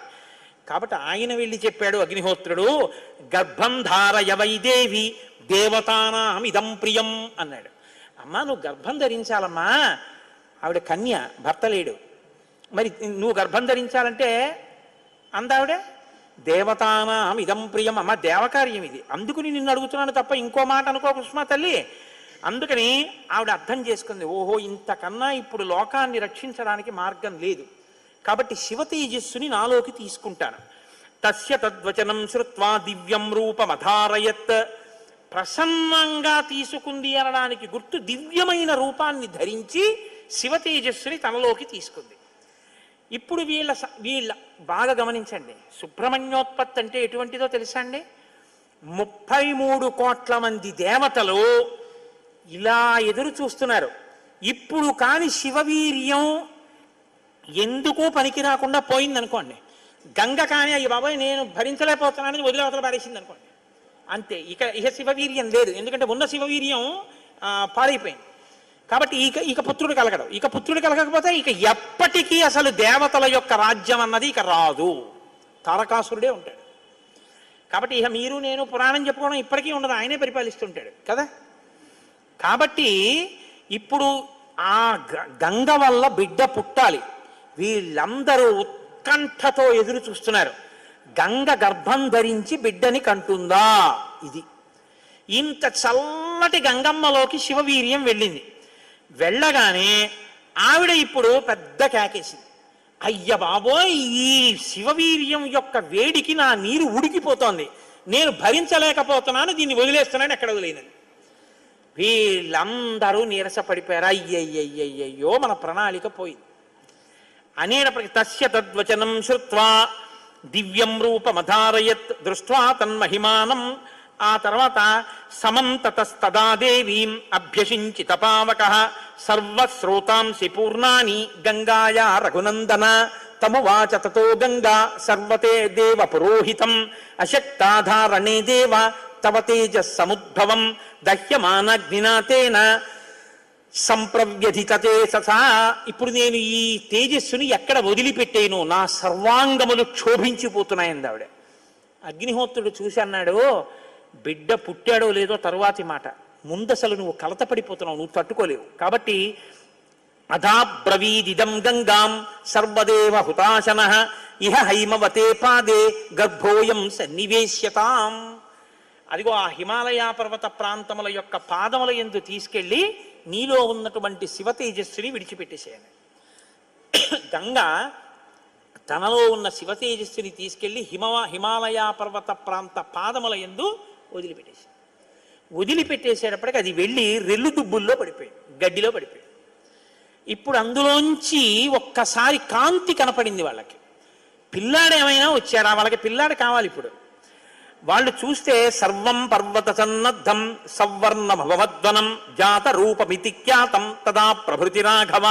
కాబట్టి ఆయన వెళ్ళి చెప్పాడు అగ్నిహోత్రుడు, గర్భం ధారయ వైదేవి దేవతానాం ఇదం ప్రియం అన్నాడు. అమ్మా నువ్వు గర్భం ధరించాలమ్మా, ఆవిడ కన్య, భర్త లేడు, మరి నువ్వు గర్భం ధరించాలంటే అందావిడే దేవతానాం ఇదం ప్రియం. అమ్మ దేవకార్యం ఇది, అందుకుని నిన్ను అడుగుతున్నాను తప్ప ఇంకో మాట అనుకో కుష్మా తల్లి. అందుకని ఆవిడ అర్థం చేసుకుంది, ఓహో ఇంతకన్నా ఇప్పుడు లోకాన్ని రక్షించడానికి మార్గం లేదు, కాబట్టి శివ తేజస్సుని నాలోకి తీసుకుంటాను. తస్య తద్వచనం శ్రుత్వా దివ్యం రూపమధారయత్. ప్రసన్నంగా తీసుకుంది అనడానికి గుర్తు దివ్యమైన రూపాన్ని ధరించి శివ తేజస్సుని తనలోకి తీసుకుంది. ఇప్పుడు వీళ్ళ బాగా గమనించండి, సుబ్రహ్మణ్యోత్పత్తి అంటే ఎటువంటిదో తెలుసా అండి? 33 కోట్ల మంది దేవతలు ఇలా ఎదురు చూస్తున్నారు. ఇప్పుడు కాని శివవీర్యం ఎందుకో పనికి రాకుండా పోయిందనుకోండి, గంగ కానీ అయ్యి బాబాయ్ నేను భరించలేకపోతున్నానని వదిలేవతల పారేసింది అనుకోండి, అంతే. ఇక శివవీర్యం లేదు, ఎందుకంటే ఉన్న శివవీర్యం పాడైపోయింది. కాబట్టి ఇక పుత్రుడు కలగడు. ఇక పుత్రుడు కలగకపోతే ఇక ఎప్పటికీ అసలు దేవతల యొక్క రాజ్యం అన్నది ఇక రాదు, తారకాసురుడే ఉంటాడు. కాబట్టి ఇక మీరు నేను పురాణం చెప్పుకోవడం ఇప్పటికీ ఉండదు, ఆయనే పరిపాలిస్తుంటాడు కదా. కాబట్టి ఇప్పుడు ఆ గంగ వల్ల బిడ్డ పుట్టాలి. వీళ్ళందరూ ఉత్కంఠతో ఎదురు చూస్తున్నారు, గంగ గర్భం ధరించి బిడ్డని కంటుందా. ఇది ఇంత చల్లటి గంగమ్మలోకి శివవీర్యం వెళ్ళింది. వెళ్ళగానే ఆవిడ ఇప్పుడు పెద్ద కేకేసింది, అయ్య బాబోయ్ ఈ శివవీర్యం యొక్క వేడికి నా నీరు ఉడికిపోతోంది, నేను భరించలేకపోతున్నాను, దీన్ని వదిలేస్తున్నాను, ఎక్కడ వదిలేనని. వీళ్ళందరూ నీరసపడిపోయారు. అయ్యయ్యయ్యయ్యో మన ప్రణాళిక పోయింది. అనేటప్పటికి తస్య తద్వచనం శ్రుత్వా దివ్యం రూపమధారయత్ దృష్ట్వా తన్మహిమానం. ఆ తర్వాత సమంతతస్తదా దేవీం అభ్యసించి తపావకః సర్వశ్రోతాంసి పూర్ణాని గంగాయా రఘునందన తమువాచ తతో గంగా సర్వతే దేవ పురోహితం అశక్తాధారణే దేవ తవ తేజస్సముద్భవం దహ్యమానగ్నినా తేన సంప్రవ్యధితతే ససా. ఇప్పుడు నేను ఈ తేజస్సుని ఎక్కడ వదిలిపెట్టేను, నా సర్వాంగములు క్షోభించిపోతున్నాయంది ఆవిడ. అగ్నిహోత్రుడు చూసి అన్నాడు, బిడ్డ పుట్టాడో లేదో తరువాతి మాట, ముందసలు నువ్వు కలతపడిపోతున్నావు, నువ్వు తట్టుకోలేవు. కాబట్టి అధాబ్రవీదిదం గంగాం సర్వదేవ హుతాశనః ఇహ హైమవతే పాదే గర్భోయం సన్నివేశ్యతాం. అదిగో ఆ హిమాలయ పర్వత ప్రాంతముల యొక్క పాదముల యందు తీసుకెళ్లి నీలో ఉన్నటువంటి శివ తేజస్సుని విడిచిపెట్టేసేయాలి. గంగ తనలో ఉన్న శివ తేజస్సుని తీసుకెళ్లి హిమాలయ పర్వత ప్రాంత పాదముల యందు వదిలిపెట్టేసేటప్పటికి అది వెళ్ళి రెల్లు దుబ్బుల్లో పడిపోయింది, గడ్డిలో పడిపోయింది. ఇప్పుడు అందులోంచి ఒక్కసారి కాంతి కనపడింది వాళ్ళకి. పిల్లాడు ఏమైనా వచ్చారా, వాళ్ళకి పిల్లాడు కావాలి. ఇప్పుడు వాళ్ళు చూస్తే సర్వం పర్వత సన్నద్ధం సవర్ణమభవద్వనం జాత రూపమితి ఖ్యాతం తదా ప్రభృతి రాఘవ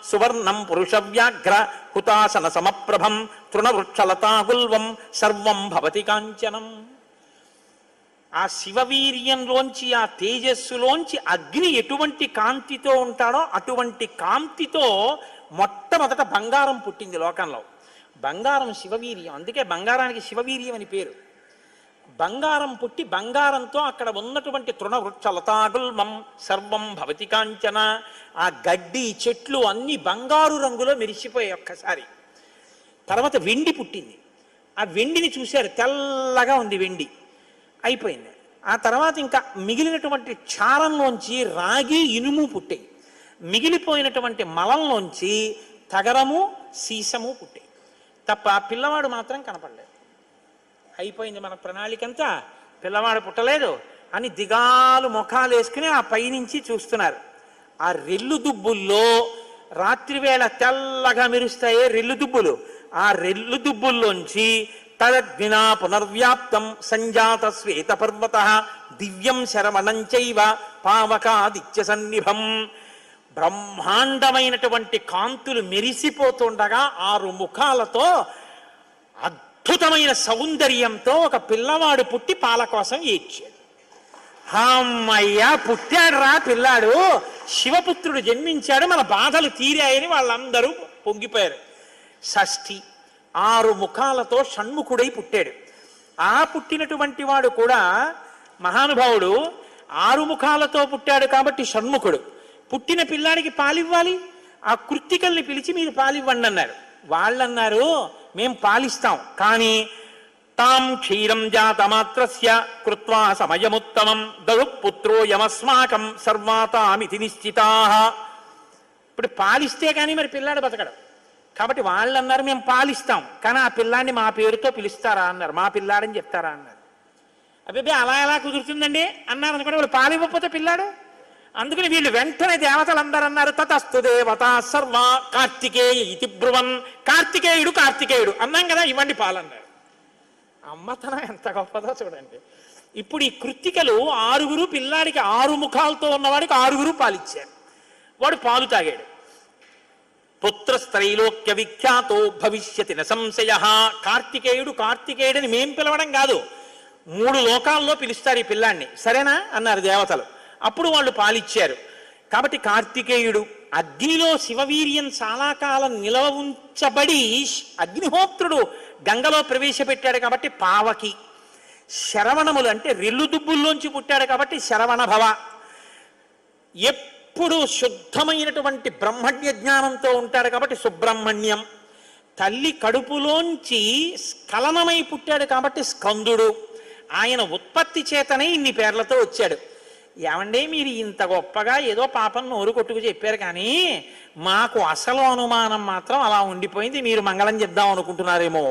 సువర్ణం పురుష వ్యాఘ్ర హుతాసన సమప్రభం తృణవృక్షలతాగుల్వం సర్వం భవతి కాంచనం. ఆ శివవీర్యంలోంచి, ఆ తేజస్సులోంచి అగ్ని ఎటువంటి కాంతితో ఉంటాడో అటువంటి కాంతితో మొట్టమొదట బంగారం పుట్టింది లోకంలో. బంగారం శివవీర్యం, అందుకే బంగారానికి శివవీర్యం అని పేరు. బంగారం పుట్టి బంగారంతో అక్కడ ఉన్నటువంటి తృణవృక్ష లతాగుల్మం సర్వం భవతి కాంచన, ఆ గడ్డి చెట్లు అన్ని బంగారు రంగులో మెరిసిపోయాయి ఒక్కసారి. తర్వాత వెండి పుట్టింది. ఆ వెండిని చూశారు, తెల్లగా ఉంది వెండి, అయిపోయింది. ఆ తర్వాత ఇంకా మిగిలినటువంటి చారంలోంచి రాగి ఇనుము పుట్టాయి. మిగిలిపోయినటువంటి మలంలోంచి తగరము సీసము పుట్టాయి. తప్ప పిల్లవాడు మాత్రం కనపడలేదు. అయిపోయింది మన ప్రణాళికంతా, పిల్లవాడు పుట్టలేదు అని దిగాలు ముఖాలు వేసుకుని ఆ పైనుంచి చూస్తున్నారు. ఆ రెల్లు దుబ్బుల్లో రాత్రివేళ తెల్లగా మెరుస్తాయే రెల్లు దుబ్బులు, ఆ రెల్లు దుబ్బుల్లోంచి తదగ్నినా పునర్వ్యాప్తం సంజాత శ్వేత పర్వత దివ్యం శరవణం చైవ పావకాదిత్య సన్నిభం. బ్రహ్మాండమైనటువంటి కాంతులు మెరిసిపోతుండగా 6 ముఖాలతో అద్భుతమైన సౌందర్యంతో ఒక పిల్లవాడు పుట్టి పాల కోసం ఏడ్చాడు. అమ్మయ్య, పుట్టాడు రా పిల్లాడు, శివపుత్రుడు జన్మించాడు, మన బాధలు తీరాయని వాళ్ళందరూ పొంగిపోయారు. షష్ఠి 6 ముఖాలతో షణ్ముఖుడై పుట్టాడు. ఆ పుట్టినటువంటి వాడు కూడా మహానుభావుడు 6 ముఖాలతో పుట్టాడు కాబట్టి షణ్ముఖుడు. పుట్టిన పిల్లాడికి పాలివ్వాలి, ఆ కృత్తికల్ని పిలిచి మీరు పాలివ్వండి అన్నారు. వాళ్ళన్నారు, మేం పాలిస్తాం, కానీ తాం క్షీరం జాతమాత్రస్య కృత్వా సమయముత్తమం దరు పుత్రో యమస్మాకం సర్వాతామితి నిశ్చితాః. ఇప్పుడు పాలిస్తే కానీ మరి పిల్లాడు బతకడు. కాబట్టి వాళ్ళు అన్నారు, మేము పాలిస్తాం, కానీ ఆ పిల్లాడిని మా పేరుతో పిలుస్తారా అన్నారు, మా పిల్లాడని చెప్తారా అన్నారు. అబ్బాయి అలా ఎలా కుదురుతుందండి అన్నారు అనుకోండి. వాళ్ళు పాలివ్వకపోతే పిల్లాడు. అందుకని వీళ్ళు వెంటనే దేవతలు అందరూ అన్నారు, తతస్తు దేవత సర్వ కార్తికేయ ఇతి బ్రువన్. కార్తికేయుడు అన్నాం కదా, ఇవ్వండి పాలన్నారు. అమ్మతనం ఎంత గొప్పదో చూడండి. ఇప్పుడు ఈ కృత్తికలు 6 పిల్లాడికి 6 ముఖాలతో ఉన్నవాడికి 6 పాలిచ్చారు. వాడు పాలు తాగాడు. పుత్రస్త్రైలోక్య విఖ్యాతో భవిష్యతి న సంశయ. కార్తికేయుడని మేం పిలవడం కాదు, 3 లోకాల్లో పిలుస్తారు ఈ పిల్లాన్ని, సరేనా అన్నారు దేవతలు. అప్పుడు వాళ్ళు పాలిచ్చారు. కాబట్టి కార్తికేయుడు. అగ్నిలో శివవీర్యం చాలా కాలం నిలవ ఉంచబడి అగ్నిహోత్రుడు గంగలో ప్రవేశపెట్టాడు కాబట్టి పావకి. శరవణములు అంటే రెల్లు దుబ్బుల్లోంచి పుట్టాడు కాబట్టి శరవణ భవ. ఎప్పుడు శుద్ధమైనటువంటి బ్రహ్మణ్య జ్ఞానంతో ఉంటాడు కాబట్టి సుబ్రహ్మణ్యం. తల్లి కడుపులోంచి స్ఖలనమై పుట్టాడు కాబట్టి స్కందుడు. ఆయన ఉత్పత్తి చేతనే ఇన్ని పేర్లతో వచ్చాడు. ఏమంటే మీరు ఇంత గొప్పగా ఏదో పాపం నోరు కొట్టుకు చెప్పారు, కానీ మాకు అసలు అనుమానం మాత్రం అలా ఉండిపోయింది, మీరు మంగళం చెప్దాం అనుకుంటున్నారేమో.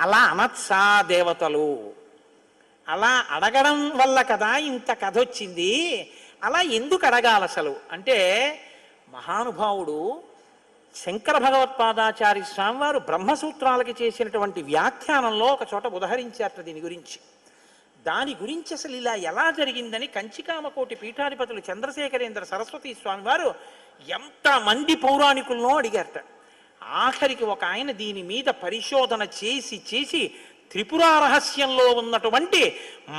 అలా అనత్సా దేవతలు, అలా అడగడం వల్ల కదా ఇంత కథ వచ్చింది. అలా ఎందుకు అడగాలి అసలు అంటే, మహానుభావుడు శంకర భగవత్పాదాచార్య స్వామి వారు బ్రహ్మసూత్రాలకి చేసినటువంటి వ్యాఖ్యానంలో ఒక చోట ఉదహరించారట దీని గురించి. దాని గురించి అసలు ఇలా ఎలా జరిగిందని కంచికామకోటి పీఠాధిపతులు చంద్రశేఖరేంద్ర సరస్వతి స్వామి వారు ఎంతమంది పౌరాణికులను అడిగారట. ఆఖరికి ఒక ఆయన దీని మీద పరిశోధన చేసి త్రిపురా రహస్యంలో ఉన్నటువంటి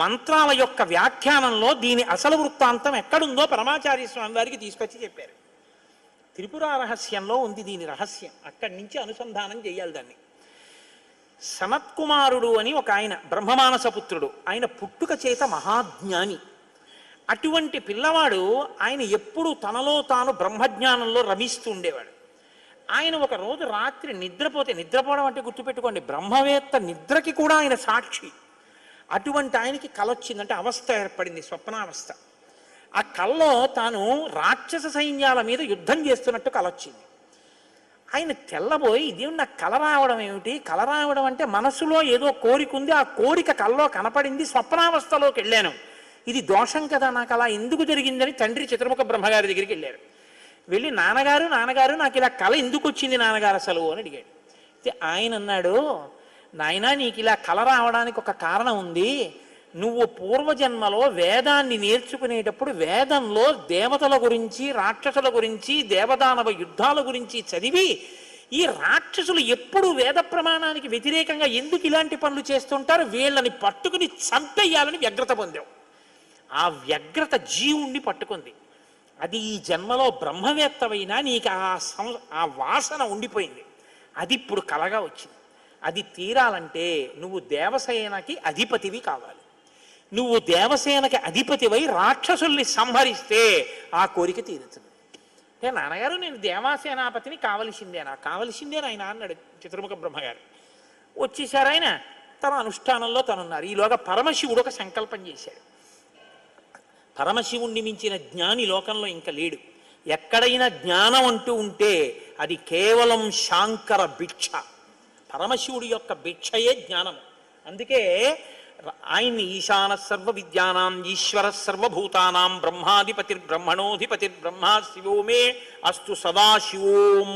మంత్రాల యొక్క వ్యాఖ్యానంలో దీని అసలు వృత్తాంతం ఎక్కడుందో పరమాచార్య స్వామి వారికి తీసుకొచ్చి చెప్పారు. త్రిపురా రహస్యంలో ఉంది దీని రహస్యం, అక్కడి నుంచి అనుసంధానం చేయాలి దాన్ని. సనత్కుమారుడు అని ఒక ఆయన బ్రహ్మమానసపుత్రుడు, ఆయన పుట్టుక చేత మహాజ్ఞాని. అటువంటి పిల్లవాడు ఆయన ఎప్పుడూ తనలో తాను బ్రహ్మజ్ఞానంలో రమిస్తూ ఉండేవాడు. ఆయన ఒక రోజు రాత్రి నిద్రపోవడం అంటే గుర్తుపెట్టుకోండి, బ్రహ్మవేత్త నిద్రకి కూడా ఆయన సాక్షి. అటువంటి ఆయనకి కల వచ్చిందంటే అవస్థ ఏర్పడింది, స్వప్నావస్థ. ఆ కల్లో తాను రాక్షస సైన్యాల మీద యుద్ధం చేస్తున్నట్టు కల వచ్చింది. ఆయన తెల్లబోయి ఇదేమి నాకు కల రావడం ఏమిటి, కల రావడం అంటే మనసులో ఏదో కోరిక ఉంది, ఆ కోరిక కల్లో కనపడింది, స్వప్నావస్థలోకి వెళ్ళాను, ఇది దోషం కదా, నాకు అలా ఎందుకు జరిగిందని తండ్రి చతుర్ముఖ బ్రహ్మగారి దగ్గరికి వెళ్ళారు. వెళ్ళి నాన్నగారు నాకు ఇలా కల ఎందుకు వచ్చింది నాన్నగారు అసలు అని అడిగాడు. అయితే ఆయన అన్నాడు, నాయనా నీకు ఇలా కల రావడానికి ఒక కారణం ఉంది. నువ్వు పూర్వజన్మలో వేదాన్ని నేర్చుకునేటప్పుడు వేదంలో దేవతల గురించి రాక్షసుల గురించి దేవదానవ యుద్ధాల గురించి చదివి ఈ రాక్షసులు ఎప్పుడు వేద ప్రమాణానికి వ్యతిరేకంగా ఎందుకు ఇలాంటి పనులు చేస్తుంటారు, వీళ్ళని పట్టుకుని చంపేయాలని వ్యగ్రత పొందావు. ఆ వ్యగ్రత జీవుణ్ణి పట్టుకుంది. అది ఈ జన్మలో బ్రహ్మవేత్తవైనా నీకు ఆ వాసన ఉండిపోయింది. అది ఇప్పుడు కలగా వచ్చింది. అది తీరాలంటే నువ్వు దేవసేనకి అధిపతివి కావాలి. నువ్వు దేవసేనకి అధిపతివై రాక్షసుల్ని సంహరిస్తే ఆ కోరిక తీరుతుంది. అంటే నాన్నగారు నేను దేవాసేనాపతిని కావలసిందే ఆయన అన్నాడు చతుర్ముఖ బ్రహ్మగారు. వచ్చేసారు ఆయన, తన అనుష్ఠానంలో తనున్నారు. ఈలోగా పరమశివుడు ఒక సంకల్పం చేశాడు. పరమశివుణ్ణి మించిన జ్ఞాని లోకంలో ఇంకా లేడు. ఎక్కడైనా జ్ఞానం అంటూ ఉంటే అది కేవలం శాంకర భిక్ష. పరమశివుడి యొక్క భిక్షయే జ్ఞానము. అందుకే ఆయన్ని ఈశాన సర్వ విద్యానాం ఈశ్వర సర్వభూతానాం బ్రహ్మాధిపతిర్బ్రహ్మణోధిపతిర్బ్రహ్మా శివో మే అస్తు సదాశివోం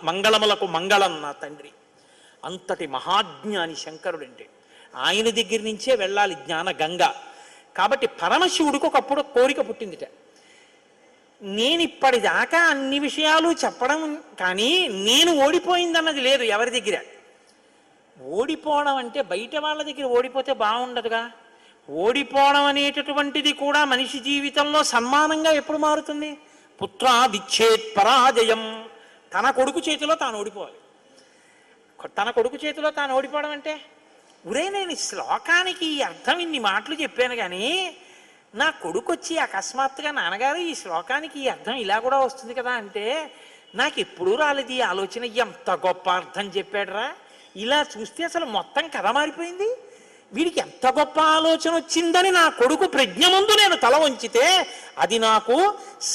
మంగళములకు మంగళం నా తండ్రి. అంతటి మహాజ్ఞాని శంకరుడంటే. ఆయన దగ్గర నుంచే వెళ్ళాలి జ్ఞాన గంగ. కాబట్టి పరమశివుడికి ఒకప్పుడు కోరిక పుట్టిందిట, నేను ఇప్పటిదాకా అన్ని విషయాలు చెప్పడం కానీ నేను ఓడిపోయిందన్నది లేదు ఎవరి దగ్గర. ఓడిపోవడం అంటే బయట వాళ్ళ దగ్గర ఓడిపోతే బాగుండదుగా. ఓడిపోవడం అనేటటువంటిది కూడా మనిషి జీవితంలో సన్మానంగా ఎప్పుడు మారుతుంది? పుత్రాదిచ్చేత్ పరాజయం. తన కొడుకు చేతిలో తాను ఓడిపోవాలి. తన కొడుకు చేతిలో తాను ఓడిపోవడం అంటే, ఉరే నేను ఈ శ్లోకానికి ఈ అర్థం ఇన్ని మాటలు చెప్పాను కానీ నా కొడుకు వచ్చి అకస్మాత్తుగా నాన్నగారు ఈ శ్లోకానికి ఈ అర్థం ఇలా కూడా వస్తుంది కదా అంటే నాకు ఎప్పుడూ రాలేదు ఈ ఆలోచన. ఎంత గొప్ప అర్థం చెప్పాడురా, ఇలా చూస్తే అసలు మొత్తం కథ మారిపోయింది, వీడికి ఎంత గొప్ప ఆలోచన వచ్చిందని నా కొడుకు ప్రజ్ఞ ముందు నేను తల వంచితే అది నాకు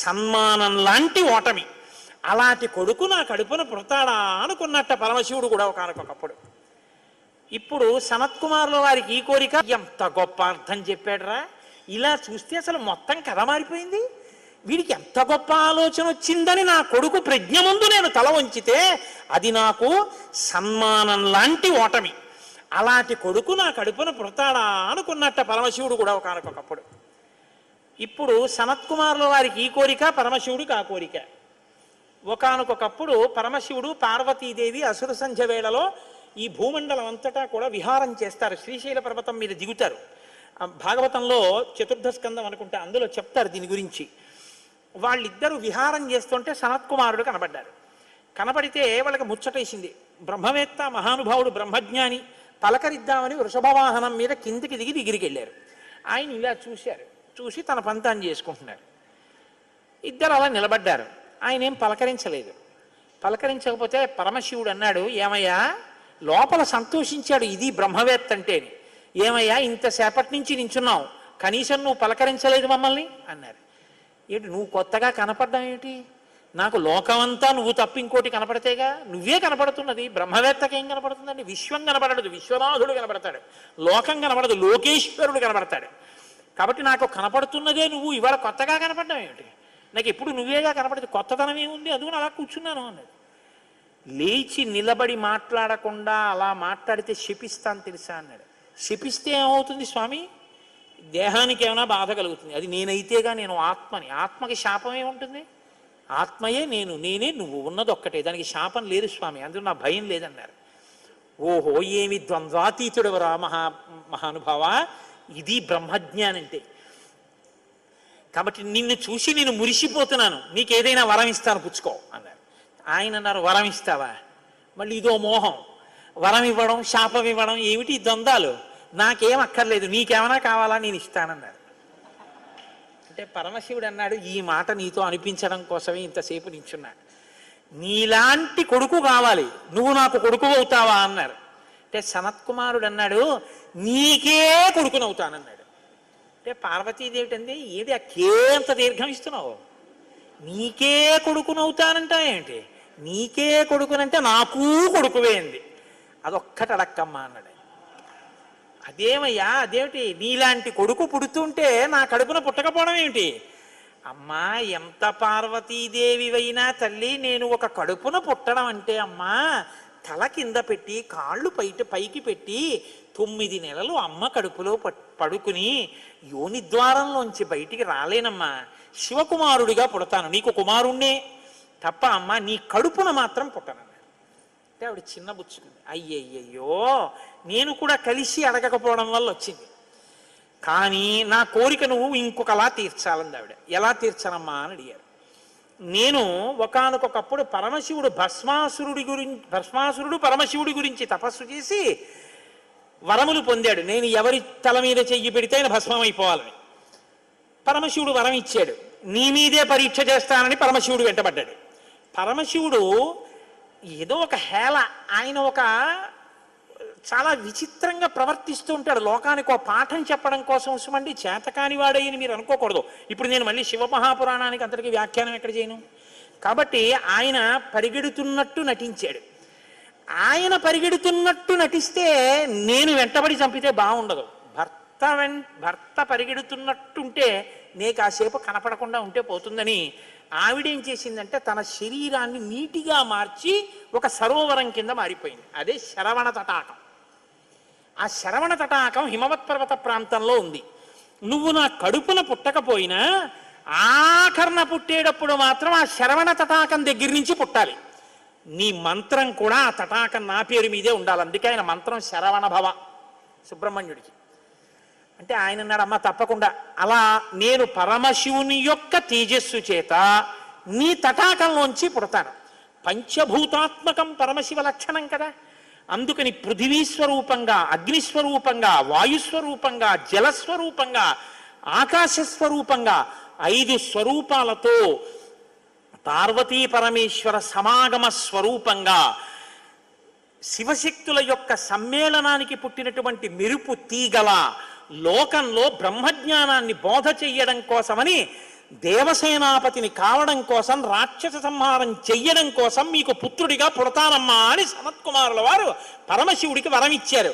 సన్మానం లాంటి ఓటమి. అలాంటి కొడుకు నా కడుపున పుడతాడా అనుకున్నట్ట పరమశివుడు కూడా ఒకనకొకప్పుడు. ఇప్పుడు సనత్కుమారుల వారికి ఈ కోరిక, ఎంత గొప్ప అర్థం చెప్పాడురా, ఇలా చూస్తే అసలు మొత్తం కథ మారిపోయింది, వీడికి ఎంత గొప్ప ఆలోచన వచ్చిందని నా కొడుకు ప్రజ్ఞ ముందు నేను తల వంచితే అది నాకు సన్మానం లాంటి ఓటమి. అలాంటి కొడుకు నా కడుపున పుడతాడా అనుకున్నట్ట పరమశివుడు కూడా ఒకనకొకప్పుడు. ఇప్పుడు సనత్కుమారుల వారికి ఈ కోరిక, పరమశివుడికి ఆ కోరిక. ఒకనకొకప్పుడు పరమశివుడు పార్వతీదేవి అసుర సంధ్య వేళలో ఈ భూమండలం అంతటా కూడా విహారం చేస్తారు. శ్రీశైల పర్వతం మీద దిగుతారు. భాగవతంలో చతుర్థ స్కందం అనుకుంటా, అందులో చెప్తారు దీని గురించి. వాళ్ళిద్దరూ విహారం చేస్తుంటే సనత్కుమారుడు కనబడ్డారు. కనబడితే వాళ్ళకి ముచ్చటేసింది. బ్రహ్మవేత్త మహానుభావుడు బ్రహ్మజ్ఞాని, పలకరిద్దామని వృషభవాహనం మీద కిందికి దిగి దగ్గరికి వెళ్ళారు. ఆయన ఇలా చూశారు, చూసి తన పంతాన్ని చేసుకుంటున్నారు. ఇద్దరు అలా నిలబడ్డారు. ఆయన ఏం పలకరించలేదు. పలకరించకపోతే పరమశివుడు అన్నాడు, ఏమయ్యా లోపల సంతోషించాడు, ఇది బ్రహ్మవేత్త అంటే. ఏమయ్యా ఇంతసేపటి నుంచి నించున్నావు, కనీసం నువ్వు పలకరించలేదు మమ్మల్ని అన్నారు. ఏంటి నువ్వు కొత్తగా కనపడ్డం ఏమిటి, నాకు లోకమంతా నువ్వు తప్ప ఇంకోటి కనపడితేగా, నువ్వే కనపడుతున్నది, బ్రహ్మవేత్తకి ఏం కనపడుతుందండి? విశ్వం కనపడదు, విశ్వనాథుడు కనపడతాడు. లోకం కనపడదు, లోకేశ్వరుడు కనపడతాడు. కాబట్టి నాకు కనపడుతున్నదే నువ్వు ఇవాళ కొత్తగా కనపడ్డం ఏమిటి? నాకు ఎప్పుడు నువ్వేగా కనపడదు, కొత్తదనం ఏముంది, అందుకని అలా కూర్చున్నాను అన్నాడు. లేచి నిలబడి మాట్లాడకుండా అలా మాట్లాడితే శపిస్తాను తెలుసా అన్నాడు. శపిస్తే ఏమవుతుంది స్వామి? దేహానికి ఏమైనా బాధ కలుగుతుంది. అది నేనైతేగా, నేను ఆత్మని. ఆత్మకి శాపం ఏముంటుంది? ఆత్మయే నేను, నేనే నువ్వు, ఉన్నది ఒక్కటే, దానికి శాపం లేదు స్వామి, అందులో నా భయం లేదన్నారు. ఓహో, ఏమి ద్వంద్వాతీతుడవరా మహానుభావ, ఇది బ్రహ్మజ్ఞానం అంటే. కాబట్టి నిన్ను చూసి నేను మురిసిపోతున్నాను, నీకేదైనా వరం ఇస్తాను పుచ్చుకో అన్నారు. ఆయన అన్నారు, వరం ఇస్తావా? మళ్ళీ ఇదో మోహం, వరం ఇవ్వడం శాపం ఇవ్వడం ఏమిటి ద్వంద్వాలు? నాకేం అక్కర్లేదు, నీకేమైనా కావాలా, నేను ఇస్తానన్నారు. అంటే పరమశివుడు అన్నాడు, ఈ మాట నీతో అనిపించడం కోసమే ఇంతసేపు నించున్నాడు. నీలాంటి కొడుకు కావాలి, నువ్వు నాకు కొడుకు అవుతావా అన్నారు. అంటే సనత్కుమారుడు అన్నాడు, నీకే కొడుకునవుతానన్నాడు. అంటే పార్వతీదేవి అంది, ఏది ఆ కేంత దీర్ఘం ఇస్తున్నావు? నీకే కొడుకునవుతానంట ఏంటి? నీకే కొడుకునంటే నాకు కొడుకువే అంది. అదొక్కటి అడక్కమ్మా అన్నాడు. అదేమయ్యా, అదేమిటి, నీలాంటి కొడుకు పుడుతుంటే నా కడుపున పుట్టకపోవడం ఏమిటి? అమ్మా, ఎంత పార్వతీదేవివైనా తల్లి, నేను ఒక కడుపున పుట్టడం అంటే అమ్మా, తల కింద పెట్టి కాళ్ళు పైకి పెట్టి 9 నెలలు అమ్మ కడుపులో పడుకుని యోని ద్వారంలోంచి బయటికి రాలేనమ్మా. శివకుమారుడిగా పుడతాను, నీకు కుమారుణ్ణే తప్ప అమ్మ నీ కడుపున మాత్రం పుట్టనన్నాడు. అంటే ఆవిడ చిన్న బుచ్చుకుంది. అయ్యయ్యో, నేను కూడా కలిసి అడగకపోవడం వల్ల వచ్చింది, కానీ నా కోరిక నువ్వు ఇంకొకలా తీర్చాలంది ఆవిడ. ఎలా తీర్చనమ్మా అని అడిగారు. నేను ఒకానొకప్పుడు భస్మాసురుడు పరమశివుడి గురించి తపస్సు చేసి వరములు పొందాడు. నేను ఎవరి తల మీద చెయ్యి పెడితే ఆయన భస్మం అయిపోవాలని పరమశివుడు వరం ఇచ్చాడు. నీ మీదే పరీక్ష చేస్తానని పరమశివుడు వెంటబడ్డాడు. పరమశివుడు ఏదో ఒక హేళ, ఆయన ఒక చాలా విచిత్రంగా ప్రవర్తిస్తూ ఉంటాడు. లోకానికి ఒక పాఠం చెప్పడం కోసం ఉసుమండి చేతకాని వాడయ్యని మీరు అనుకోకూడదు. ఇప్పుడు నేను మళ్ళీ శివమహాపురాణానికి అంతటికి వ్యాఖ్యానం ఎక్కడ చేయను? కాబట్టి ఆయన పరిగెడుతున్నట్టు నటించాడు. ఆయన పరిగెడుతున్నట్టు నటిస్తే నేను వెంటబడి చంపితే బాగుండదు. భర్త పరిగెడుతున్నట్టుంటే నే కాసేపు కనపడకుండా ఉంటే పోతుందని ఆవిడేం చేసిందంటే తన శరీరాన్ని నీటిగా మార్చి ఒక సరోవరం కింద మారిపోయింది. అదే శరవణ తటాకం. ఆ శరవణ తటాకం హిమవత్ పర్వత ప్రాంతంలో ఉంది. నువ్వు నా కడుపున పుట్టకపోయినా ఆఖరణ పుట్టేటప్పుడు మాత్రం ఆ శరవణ తటాకం దగ్గర నుంచి పుట్టాలి. నీ మంత్రం కూడా ఆ తటాకం నా పేరు మీదే ఉండాలి. అందుకే ఆయన మంత్రం శరవణ భవ సుబ్రహ్మణ్యుడికి. అంటే ఆయన అన్నాడు, అమ్మ తప్పకుండా, అలా నేను పరమశివుని యొక్క తేజస్సు చేత నీ తటాకంలోంచి పుడతాను. పంచభూతాత్మకం పరమశివ లక్షణం కదా. అందుకని పృథివీస్వరూపంగా, అగ్నిస్వరూపంగా, వాయుస్వరూపంగా, జలస్వరూపంగా, ఆకాశస్వరూపంగా 5 స్వరూపాలతో పార్వతీ పరమేశ్వర సమాగమ స్వరూపంగా శివశక్తుల యొక్క సమ్మేళనానికి పుట్టినటువంటి మెరుపు తీగల లోకంలో బ్రహ్మజ్ఞానాన్ని బోధ చెయ్యడం కోసమని, దేవసేనాపతిని కావడం కోసం, రాక్షస సంహారం చెయ్యడం కోసం మీకు పుత్రుడిగా పుడతానమ్మా అని సనత్కుమారుల వారు పరమశివుడికి వరం ఇచ్చారు.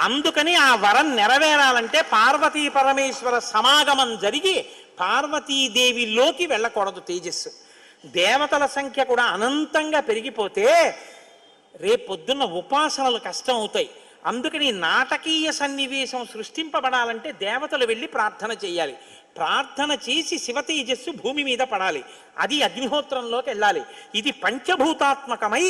అందుకని ఆ వరం నెరవేరాలంటే పార్వతీ పరమేశ్వర సమాగమం జరిగి పార్వతీదేవిలోకి వెళ్ళకూడదు తేజస్సు. దేవతల సంఖ్య కూడా అనంతంగా పెరిగిపోతే రేపొద్దున్న ఉపాసనలు కష్టం అవుతాయి. అందుకని నాటకీయ సన్నివేశం సృష్టింపబడాలంటే దేవతలు వెళ్ళి ప్రార్థన చేయాలి. ప్రార్థన చేసి శివ తేజస్సు భూమి మీద పడాలి. అది అగ్నిహోత్రంలోకి వెళ్ళాలి. ఇది పంచభూతాత్మకమై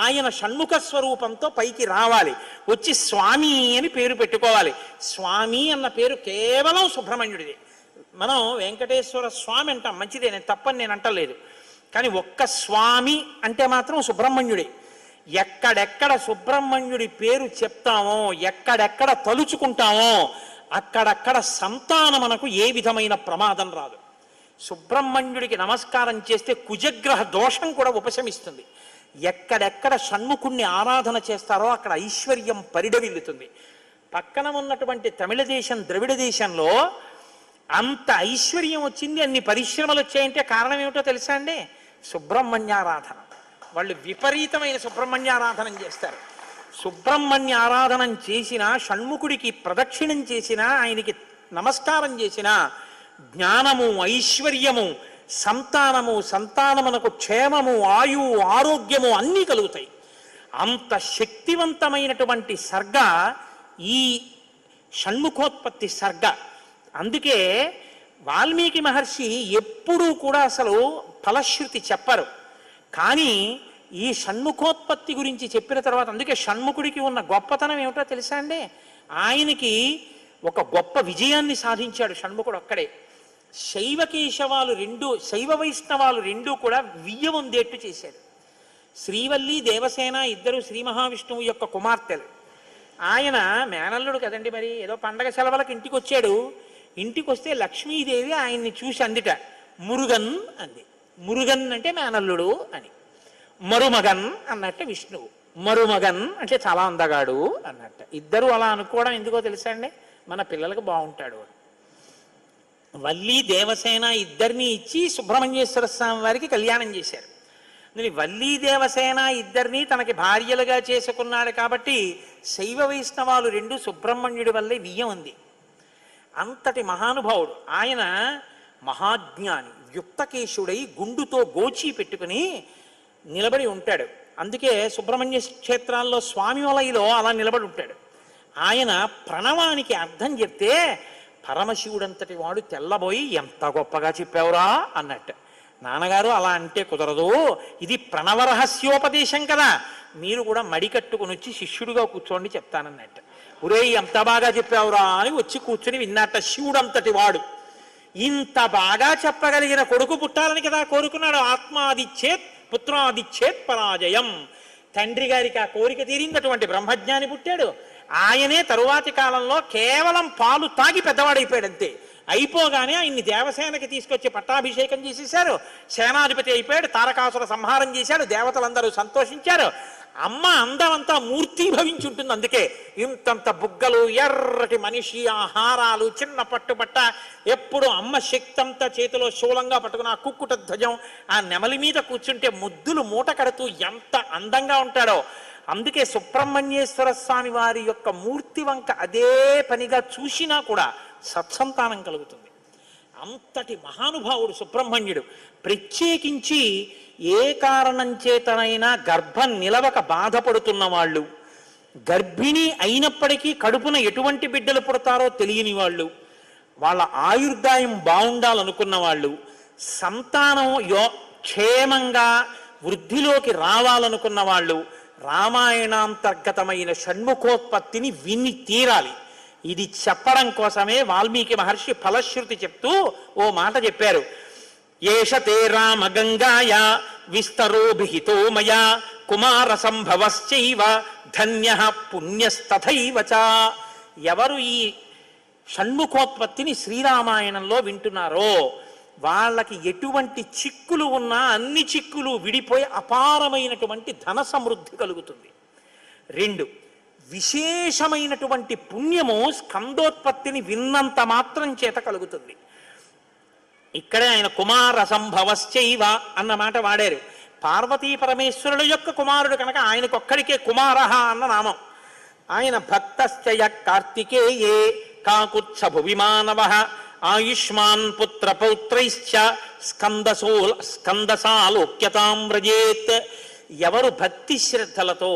ఆయన షణ్ముఖ స్వరూపంతో పైకి రావాలి. వచ్చి స్వామి అని పేరు పెట్టుకోవాలి. స్వామి అన్న పేరు కేవలం సుబ్రహ్మణ్యుడిది. మనం వెంకటేశ్వర స్వామి అంటాం, మంచిదే, నేను తప్పని నేను అంటలేదు. కానీ ఒక్క స్వామి అంటే మాత్రం సుబ్రహ్మణ్యుడే. ఎక్కడెక్కడ సుబ్రహ్మణ్యుడి పేరు చెప్తామో, ఎక్కడెక్కడ తలుచుకుంటామో అక్కడక్కడ సంతానమునకు ఏ విధమైన ప్రమాదం రాదు. సుబ్రహ్మణ్యుడికి నమస్కారం చేస్తే కుజగ్రహ దోషం కూడా ఉపశమిస్తుంది. ఎక్కడెక్కడ షణ్ముఖుణ్ణి ఆరాధన చేస్తారో అక్కడ ఐశ్వర్యం పరిడవిల్లుతుంది. పక్కన ఉన్నటువంటి తమిళ దేశం, ద్రవిడ దేశంలో అంత ఐశ్వర్యం వచ్చింది, అన్ని పరిశ్రమలు వచ్చాయంటే కారణం ఏమిటో తెలుసా అండి? సుబ్రహ్మణ్యారాధన. వాళ్ళు విపరీతమైన సుబ్రహ్మణ్యారాధనం చేస్తారు. సుబ్రహ్మణ్య ఆరాధనం చేసిన, షణ్ముఖుడికి ప్రదక్షిణం చేసిన, ఆయనకి నమస్కారం చేసిన జ్ఞానము, ఐశ్వర్యము, సంతానమునకు క్షేమము, ఆయువు, ఆరోగ్యము అన్నీ కలుగుతాయి. అంత శక్తివంతమైనటువంటి సర్గ ఈ షణ్ముఖోత్పత్తి సర్గ. అందుకే వాల్మీకి మహర్షి ఎప్పుడూ కూడా అసలు ఫలశ్రుతి చెప్పరు. కానీ ఈ షణ్ముఖోత్పత్తి గురించి చెప్పిన తర్వాత, అందుకే షణ్ముఖుడికి ఉన్న గొప్పతనం ఏమిటో తెలుసా అండి? ఆయనకి ఒక గొప్ప విజయాన్ని సాధించాడు షణ్ముఖుడు ఒక్కడే. శైవ వైష్ణవాలు రెండూ కూడా వియ్యవందేట్టు చేశాడు. శ్రీవల్లి, దేవసేన ఇద్దరు శ్రీ మహావిష్ణువు యొక్క కుమార్తెలు. ఆయన మేనల్లుడు కదండి, మరి ఏదో పండగ సెలవులకు ఇంటికి వచ్చాడు. ఇంటికి వస్తే లక్ష్మీదేవి ఆయన్ని చూసి అందిట, మురుగన్ అంది. మురుగన్ అంటే మేనల్లుడు అని. మరుమగన్ అన్నట్టు విష్ణువు. మరుమగన్ అంటే చాలా అందగాడు అన్నట్ట. ఇద్దరు అలా అనుకోవడం ఎందుకో తెలుసా అండి? మన పిల్లలకు బాగుంటాడు. వల్లి, దేవసేన ఇద్దరిని ఇచ్చి సుబ్రహ్మణ్యేశ్వర స్వామి వారికి కళ్యాణం చేశారు. వల్లి, దేవసేన ఇద్దరిని తనకి భార్యలుగా చేసుకున్నాడు కాబట్టి శైవ వైష్ణవాలు రెండు సుబ్రహ్మణ్యుడి వల్లే వియ్యం ఉంది. అంతటి మహానుభావుడు ఆయన. మహాజ్ఞాని, యుక్తకేశుడై గుండుతో గోచి పెట్టుకుని నిలబడి ఉంటాడు. అందుకే సుబ్రహ్మణ్య క్షేత్రాల్లో స్వామి వలయలో అలా నిలబడి ఉంటాడు. ఆయన ప్రణవానికి అర్థం చెప్తే పరమశివుడంతటి వాడు తెల్లబోయి, ఎంత గొప్పగా చెప్పావురా అన్నట్టు. నాన్నగారు అలా అంటే కుదరదు, ఇది ప్రణవరహస్యోపదేశం కదా, మీరు కూడా మడి కట్టుకుని వచ్చి శిష్యుడిగా కూర్చోండి చెప్తానన్నట్టు. ఒరే ఎంత బాగా చెప్పావురా అని వచ్చి కూర్చుని విన్నట్ట. శివుడంతటి వాడు ఇంత బాగా చెప్పగలిగిన కొడుకు పుట్టాలని కదా కోరుకున్నాడు. ఆత్మాదిచ్చేత్ పుత్రాదిచ్చేత్ పరాజయం. తండ్రి గారికి ఆ కోరిక తీరిందటువంటి బ్రహ్మజ్ఞాని పుట్టాడు. ఆయనే తరువాతి కాలంలో కేవలం పాలు తాగి పెద్దవాడైపోయాడు అంతే. అయిపోగానే ఆయన్ని దేవసేనకి తీసుకొచ్చి పట్టాభిషేకం చేసేశారు. సేనాధిపతి అయిపోయాడు. తారకాసుర సంహారం చేశాడు. దేవతలందరూ సంతోషించారు. అమ్మ అందమంతా మూర్తీభవించి ఉంటుంది. అందుకే ఇంతంత బుగ్గలు, ఎర్రటి మనిషి, ఆహారాలు, చిన్న పట్టుబట్ట, ఎప్పుడు అమ్మ శక్తి అంతా చేతిలో శూలంగా పట్టుకుని ఆ కుక్కుట ధ్వజం ఆ నెమలి మీద కూర్చుంటే ముద్దులు మూట కడుతూ ఎంత అందంగా ఉంటాడో. అందుకే సుబ్రహ్మణ్యేశ్వర స్వామి వారి యొక్క మూర్తి వంక అదే పనిగా చూసినా కూడా సత్సంతానం కలుగుతుంది. అంతటి మహానుభావుడు సుబ్రహ్మణ్యుడు. ప్రత్యేకించి ఏ కారణం చేతనైనా గర్భం నిలవక బాధపడుతున్న వాళ్ళు, గర్భిణి అయినప్పటికీ కడుపున ఎటువంటి బిడ్డలు పుడతారో తెలియని వాళ్ళు, వాళ్ళ ఆయుర్దాయం బాగుండాలనుకున్న వాళ్ళు, సంతానం క్షేమంగా వృద్ధిలోకి రావాలనుకున్న వాళ్ళు రామాయణాంతర్గతమైన షణ్ముఖోత్పత్తిని విని తీరాలి. ఇది చెప్పడం కోసమే వాల్మీకి మహర్షి ఫలశ్రుతి చెప్తూ ఓ మాట చెప్పారు. ఏషతే రామ గంగాయ విస్తరోభిహితో మయా కుమార సంభవశ్చైవ ధన్యః పుణ్యస్తథైవ చ. ఎవరు ఈ షణ్ముఖోత్పత్తిని శ్రీరామాయణంలో వింటున్నారో వాళ్ళకి ఎటువంటి చిక్కులు ఉన్నా అన్ని చిక్కులు విడిపోయి అపారమైనటువంటి ధన సమృద్ధి కలుగుతుంది. 2, విశేషమైనటువంటి పుణ్యము స్కందోత్పత్తిని విన్నంత మాత్రం చేత కలుగుతుంది. ఇక్కడే ఆయన కుమార సంభవశ్చైవ అన్న మాట వాడారు. పార్వతీ పరమేశ్వరుల యొక్క కుమారుడు కనుక ఆయనకొక్కడికే కుమారః అన్న నామం. ఆయన భక్తశ్చయ కార్తికేయే కాకుత్సభువిమానవః ఆయుష్మాన్ పుత్ర పౌత్రైశ్చ స్కందసాలోక్యతాం వ్రజేత్. ఎవరు భక్తి శ్రద్ధలతో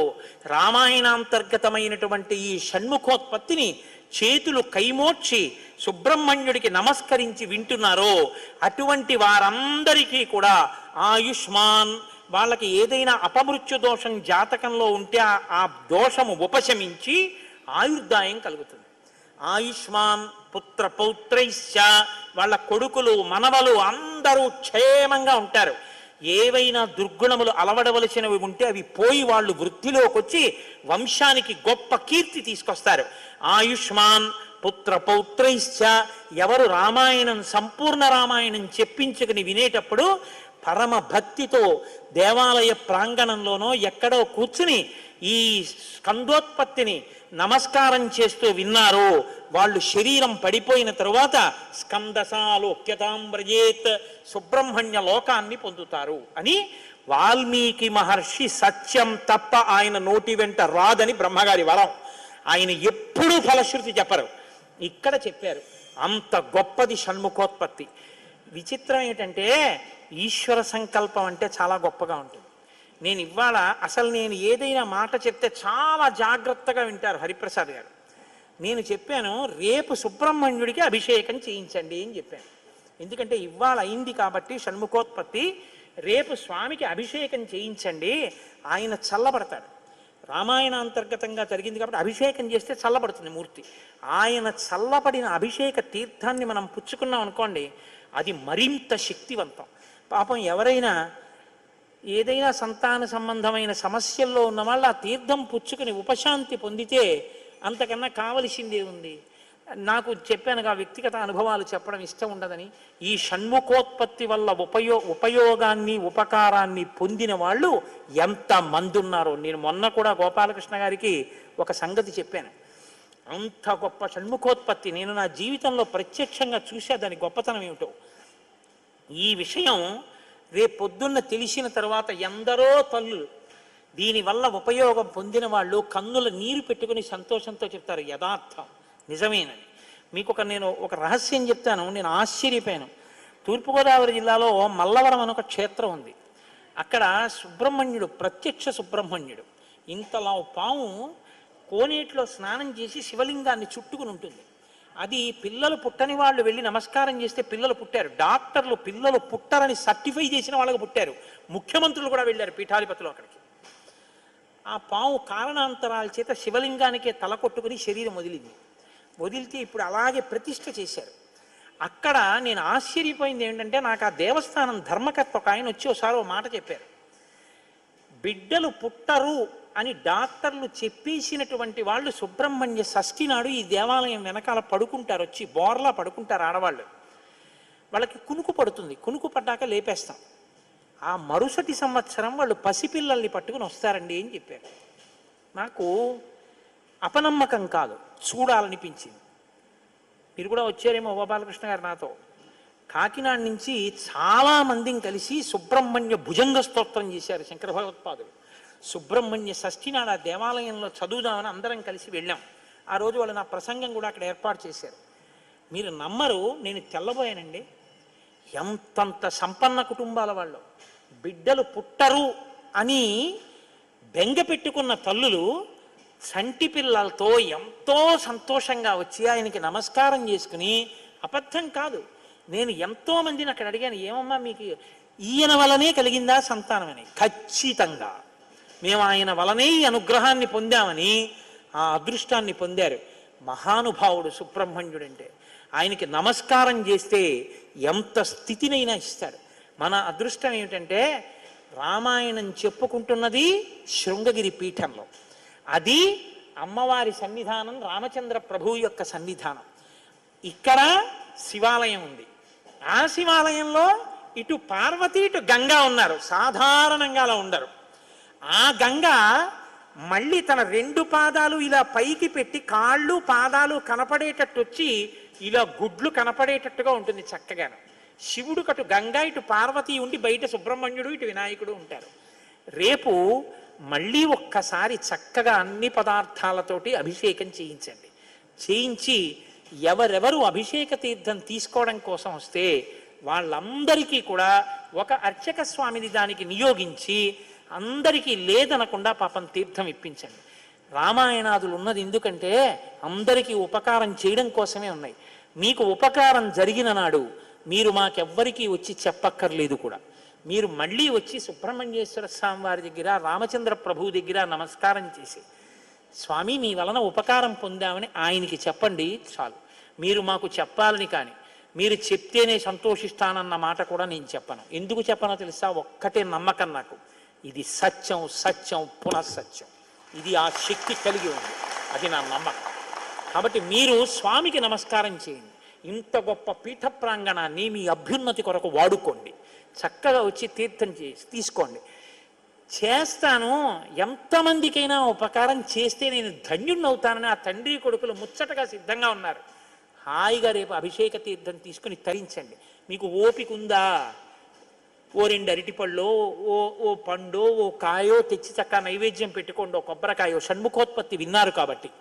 రామాయణాంతర్గతమైనటువంటి ఈ షణ్ముఖోత్పత్తిని చేతులు కైమోడ్చి సుబ్రహ్మణ్యుడికి నమస్కరించి వింటున్నారో అటువంటి వారందరికీ కూడా ఆయుష్మాన్, వాళ్ళకి ఏదైనా అపమృత్యు దోషం జాతకంలో ఉంటే ఆ దోషము ఉపశమించి ఆయుర్దాయం కలుగుతుంది. ఆయుష్మాన్ పుత్ర పౌత్రైశ్చ, వాళ్ళ కొడుకులు మనవలు అందరూ క్షేమంగా ఉంటారు. ఏవైనా దుర్గుణములు అలవడవలసినవి ఉంటే అవి పోయి వాళ్ళు వృద్ధిలోకి వచ్చి వంశానికి గొప్ప కీర్తి తీసుకొస్తారు. ఆయుష్మాన్ పుత్ర పౌత్రైశ్చ, ఎవరు రామాయణం సంపూర్ణ రామాయణం చెప్పించుకుని వినేటప్పుడు పరమ భక్తితో దేవాలయ ప్రాంగణంలోనో ఎక్కడో కూర్చుని ఈ స్కందోత్పత్తిని నమస్కారం చేస్తూ విన్నారో వాళ్ళు శరీరం పడిపోయిన తరువాత స్కందసాలోక్యతాం వ్రజేత్, సుబ్రహ్మణ్య లోకాన్ని పొందుతారు అని వాల్మీకి మహర్షి సత్యం తప్ప ఆయన నోటి వెంట రాదని బ్రహ్మగారి వరం. ఆయన ఎప్పుడూ ఫలశ్రుతి చెప్పరు, ఇక్కడ చెప్పారు. అంత గొప్పది షణ్ముఖోత్పత్తి. విచిత్రం ఏంటంటే ఈశ్వర సంకల్పం అంటే చాలా గొప్పగా ఉంటుంది. నేను ఇవాళ అసలు నేను ఏదైనా మాట చెప్తే చాలా జాగ్రత్తగా వింటారు హరిప్రసాద్ గారు. నేను చెప్పాను రేపు సుబ్రహ్మణ్యుడికి అభిషేకం చేయించండి అని చెప్పాను. ఎందుకంటే ఇవాళ అయింది కాబట్టి షణ్ముఖోత్పత్తి, రేపు స్వామికి అభిషేకం చేయించండి, ఆయన చల్లబడతాడు. రామాయణ అంతర్గతంగా జరిగింది కాబట్టి అభిషేకం చేస్తే చల్లబడుతుంది మూర్తి. ఆయన చల్లబడిన అభిషేక తీర్థాన్ని మనం పుచ్చుకున్నాం అనుకోండి, అది మరింత శక్తివంతం. పాపం ఎవరైనా ఏదైనా సంతాన సంబంధమైన సమస్యల్లో ఉన్న వాళ్ళు ఆ తీర్థం పుచ్చుకుని ఉపశాంతి పొందితే అంతకన్నా కావలసిందే ఉంది. నాకు చెప్పానుగా వ్యక్తిగత అనుభవాలు చెప్పడం ఇష్టం ఉండదని. ఈ షణ్ముఖోత్పత్తి వల్ల ఉపయోగాన్ని ఉపకారాన్ని పొందిన వాళ్ళు ఎంతమంది ఉన్నారో. నేను మొన్న కూడా గోపాలకృష్ణ గారికి ఒక సంగతి చెప్పాను. అంత గొప్ప షణ్ముఖోత్పత్తి నేను నా జీవితంలో ప్రత్యక్షంగా చూసా, దాని గొప్పతనం ఏమిటో. ఈ విషయం రేపొద్దున్న తెలిసిన తర్వాత ఎందరో తల్లులు దీనివల్ల ఉపయోగం పొందిన వాళ్ళు కన్నుల నీరు పెట్టుకుని సంతోషంతో చెప్తారు యథార్థం నిజమేనని. మీకు నేను ఒక రహస్యం చెప్తాను, నేను ఆశ్చర్యపోయాను. తూర్పుగోదావరి జిల్లాలో మల్లవరం అని ఒక క్షేత్రం ఉంది. అక్కడ సుబ్రహ్మణ్యుడు, ప్రత్యక్ష సుబ్రహ్మణ్యుడు, ఇంతలా పాము కోనేటిలో స్నానం చేసి శివలింగాన్ని చుట్టుకుని ఉంటుంది. అది పిల్లలు పుట్టని వాళ్ళు వెళ్ళి నమస్కారం చేస్తే పిల్లలు పుట్టారు. డాక్టర్లు పిల్లలు పుట్టరని సర్టిఫై చేసిన వాళ్ళకు పుట్టారు. ముఖ్యమంత్రులు కూడా వెళ్ళారు పీఠాధిపతులు అక్కడికి. ఆ పాము కారణాంతరాల చేత శివలింగానికే తల కొట్టుకుని శరీరం వదిలితే ఇప్పుడు అలాగే ప్రతిష్ఠ చేశారు. అక్కడ నేను ఆశ్చర్యపోయింది ఏంటంటే, నాకు ఆ దేవస్థానం ధర్మకర్త ఒక ఆయన వచ్చి ఒకసారి ఓ మాట చెప్పారు. బిడ్డలు పుట్టరు అని డాక్టర్లు చెప్పేసినటువంటి వాళ్ళు సుబ్రహ్మణ్య షష్ఠి నాడు ఈ దేవాలయం వెనకాల పడుకుంటారు, వచ్చి బోర్లా పడుకుంటారు ఆడవాళ్ళు. వాళ్ళకి కునుకు పడుతుంది, కునుకు పడ్డాక లేపేస్తాం. ఆ మరుసటి సంవత్సరం వాళ్ళు పసిపిల్లల్ని పట్టుకుని వస్తారండి అని చెప్పారు. నాకు అపనమ్మకం కాదు, చూడాలనిపించింది. మీరు కూడా వచ్చారేమో గోపాలకృష్ణ గారు నాతో. కాకినాడ నుంచి చాలామందిని కలిసి సుబ్రహ్మణ్య భుజంగ స్తోత్రం చేశారు శంకర భగవత్పాదులు. సుబ్రహ్మణ్య షష్ఠి నాడు ఆ దేవాలయంలో చదువుదామని అందరం కలిసి వెళ్ళాం. ఆ రోజు వాళ్ళు నా ప్రసంగం కూడా అక్కడ ఏర్పాటు చేశారు. మీరు నమ్మరు, నేను తెల్లబోయానండి. ఎంతంత సంపన్న కుటుంబాల వాళ్ళు బిడ్డలు పుట్టరు అని బెంగ పెట్టుకున్న తల్లులు చంటి పిల్లలతో ఎంతో సంతోషంగా వచ్చి ఆయనకి నమస్కారం చేసుకుని, అబద్ధం కాదు, నేను ఎంతో మందిని అక్కడ అడిగాను, ఏమమ్మా మీకు ఈయన వలనే కలిగిందా సంతానం అని. ఖచ్చితంగా మేము ఆయన వలనే ఈ అనుగ్రహాన్ని పొందామని ఆ అదృష్టాన్ని పొందారు. మహానుభావుడు సుబ్రహ్మణ్యుడంటే. ఆయనకి నమస్కారం చేస్తే ఎంత స్థితినైనా ఇస్తాడు. మన అదృష్టం ఏమిటంటే రామాయణం చెప్పుకుంటున్నది శృంగగిరి పీఠంలో, అది అమ్మవారి సన్నిధానం, రామచంద్ర ప్రభువు యొక్క సన్నిధానం. ఇక్కడ శివాలయం ఉంది. ఆ శివాలయంలో ఇటు పార్వతి ఇటు గంగా ఉన్నారు. సాధారణంగా అలా ఉండరు. ఆ గంగ మళ్ళీ తన రెండు పాదాలు ఇలా పైకి పెట్టి కాళ్ళు పాదాలు కనపడేటట్టు వచ్చి ఇలా గుడ్లు కనపడేటట్టుగా ఉంటుంది చక్కగాను. శివుడు కటు గంగా ఇటు పార్వతి ఉండి బయట సుబ్రహ్మణ్యుడు ఇటు వినాయకుడు ఉంటారు. రేపు మళ్ళీ ఒక్కసారి చక్కగా అన్ని పదార్థాలతోటి అభిషేకం చేయించండి. చేయించి ఎవరెవరు అభిషేక తీర్థం తీసుకోవడం కోసం వస్తే వాళ్ళందరికీ కూడా ఒక అర్చక స్వామిని దానికి నియోగించి అందరికీ లేదనకుండా పాపం తీర్థం ఇప్పించండి. రామాయణాదులు ఉన్నది ఎందుకంటే అందరికీ ఉపకారం చేయడం కోసమే ఉన్నాయి. మీకు ఉపకారం జరిగిన నాడు మీరు మాకెవ్వరికీ వచ్చి చెప్పక్కర్లేదు కూడా. మీరు మళ్ళీ వచ్చి సుబ్రహ్మణ్యేశ్వర స్వామి వారి దగ్గర, రామచంద్ర ప్రభువు దగ్గర నమస్కారం చేసి, స్వామి మీ వలన ఉపకారం పొందామని ఆయనకి చెప్పండి చాలు. మీరు మాకు చెప్పాలని కానీ, మీరు చెప్తేనే సంతోషిస్తానన్న మాట కూడా నేను చెప్పను. ఎందుకు చెప్పనో తెలుసా? ఒక్కటే నమ్మకం నాకు, ఇది సత్యం, సత్యం పునఃసత్యం, ఇది ఆ శక్తి కలిగి ఉంది, అది నా నమ్మకం. కాబట్టి మీరు స్వామికి నమస్కారం చేయండి. ఇంత గొప్ప పీఠ ప్రాంగణాన్ని మీ అభ్యున్నతి కొరకు వాడుకోండి. చక్కగా వచ్చి తీర్థం తీసుకోండి. చేస్తాను, ఎంతమందికైనా ఉపకారం చేస్తే నేను ధన్యుణ్ణి అవుతానని ఆ తండ్రి కొడుకులు ముచ్చటగా సిద్ధంగా ఉన్నారు. హాయిగా రేపు అభిషేక తీర్థం తీసుకుని తరించండి. మీకు ఓపిక ఉందా? ఓ 2 అరటిపళ్ళో, ఓ పండో, ఓ కాయో తెచ్చి చక్క నైవేద్యం పెట్టుకోండి, ఓ కొబ్బరికాయో. షణ్ముఖోత్పత్తి విన్నారు కాబట్టి